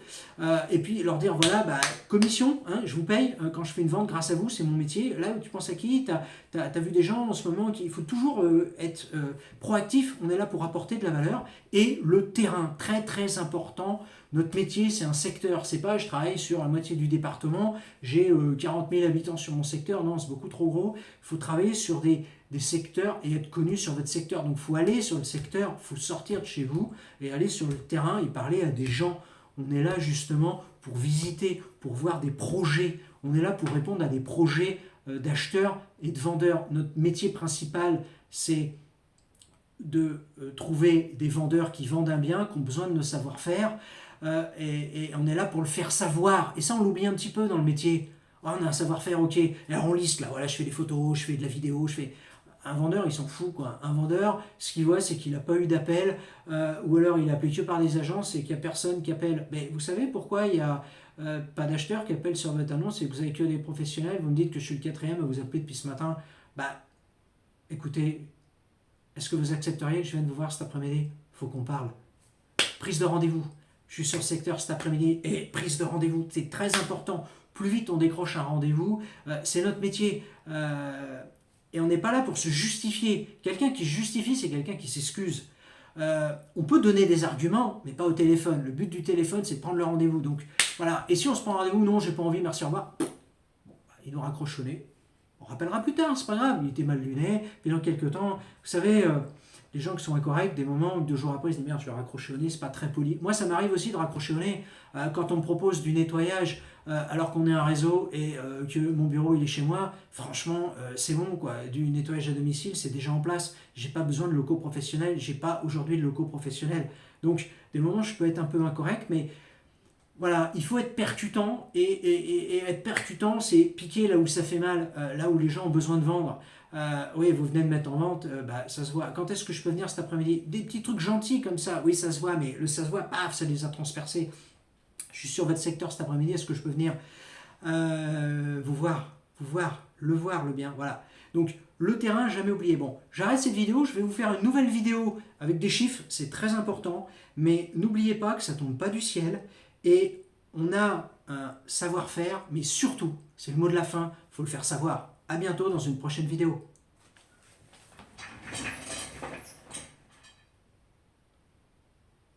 et puis leur dire voilà, bah, commission, hein, je vous paye quand je fais une vente grâce à vous, c'est mon métier, là tu penses à qui, t'as vu des gens en ce moment, il faut toujours être proactif, on est là pour apporter de la valeur, et le terrain, très très important. Notre métier, c'est un secteur. C'est pas je travaille sur la moitié du département, j'ai 40 000 habitants sur mon secteur. Non, c'est beaucoup trop gros. Il faut travailler sur des secteurs et être connu sur votre secteur. Donc, il faut aller sur le secteur, il faut sortir de chez vous et aller sur le terrain et parler à des gens. On est là justement pour visiter, pour voir des projets. On est là pour répondre à des projets d'acheteurs et de vendeurs. Notre métier principal, c'est de trouver des vendeurs qui vendent un bien, qui ont besoin de nos savoir-faire, et on est là pour le faire savoir. Et ça, on l'oublie un petit peu dans le métier. Oh, on a un savoir-faire, ok. Alors on liste, là, voilà, je fais des photos, je fais de la vidéo, je fais... Un vendeur, il s'en fout, quoi. Un vendeur, ce qu'il voit, c'est qu'il n'a pas eu d'appel, ou alors il a appelé que par des agences et qu'il n'y a personne qui appelle. Mais vous savez pourquoi il n'y a pas d'acheteurs qui appellent sur votre annonce et que vous avez que des professionnels? Vous me dites que je suis le quatrième à vous appeler depuis ce matin. Bah, écoutez, est-ce que vous accepteriez que je vienne vous voir cet après-midi? Il faut qu'on parle. Prise de rendez-vous. Je suis sur le secteur cet après-midi et prise de rendez-vous. C'est très important. Plus vite on décroche un rendez-vous, c'est notre métier. Et on n'est pas là pour se justifier. Quelqu'un qui justifie, c'est quelqu'un qui s'excuse. On peut donner des arguments, mais pas au téléphone. Le but du téléphone, c'est de prendre le rendez-vous. Donc voilà. Et si on se prend un rendez-vous, non, j'ai pas envie, merci, au revoir. Bon, bah, il nous raccroche au nez. On rappellera plus tard, c'est pas grave, il était mal luné, puis dans quelques temps, vous savez, les gens qui sont incorrects, des moments où 2 jours après, ils se disent merde, je vais raccrocher au nez, c'est pas très poli. Moi, ça m'arrive aussi de raccrocher au nez quand on me propose du nettoyage alors qu'on est un réseau et que mon bureau il est chez moi. Franchement, c'est bon quoi. Du nettoyage à domicile, c'est déjà en place. J'ai pas besoin de locaux professionnels, j'ai pas aujourd'hui de locaux professionnels. Donc, des moments, je peux être un peu incorrect, mais voilà, il faut être percutant et être percutant, c'est piquer là où ça fait mal, là où les gens ont besoin de vendre. Oui, vous venez de mettre en vente, bah, ça se voit. Quand est-ce que je peux venir cet après-midi? Des petits trucs gentils comme ça, oui, ça se voit, mais le ça se voit, paf, ça les a transpercés. Je suis sur votre secteur cet après-midi, est-ce que je peux venir vous voir le bien, voilà. Donc, le terrain, jamais oublié. Bon, j'arrête cette vidéo, je vais vous faire une nouvelle vidéo avec des chiffres, c'est très important, mais n'oubliez pas que ça tombe pas du ciel. Et on a un savoir-faire, mais surtout, c'est le mot de la fin, il faut le faire savoir. À bientôt dans une prochaine vidéo.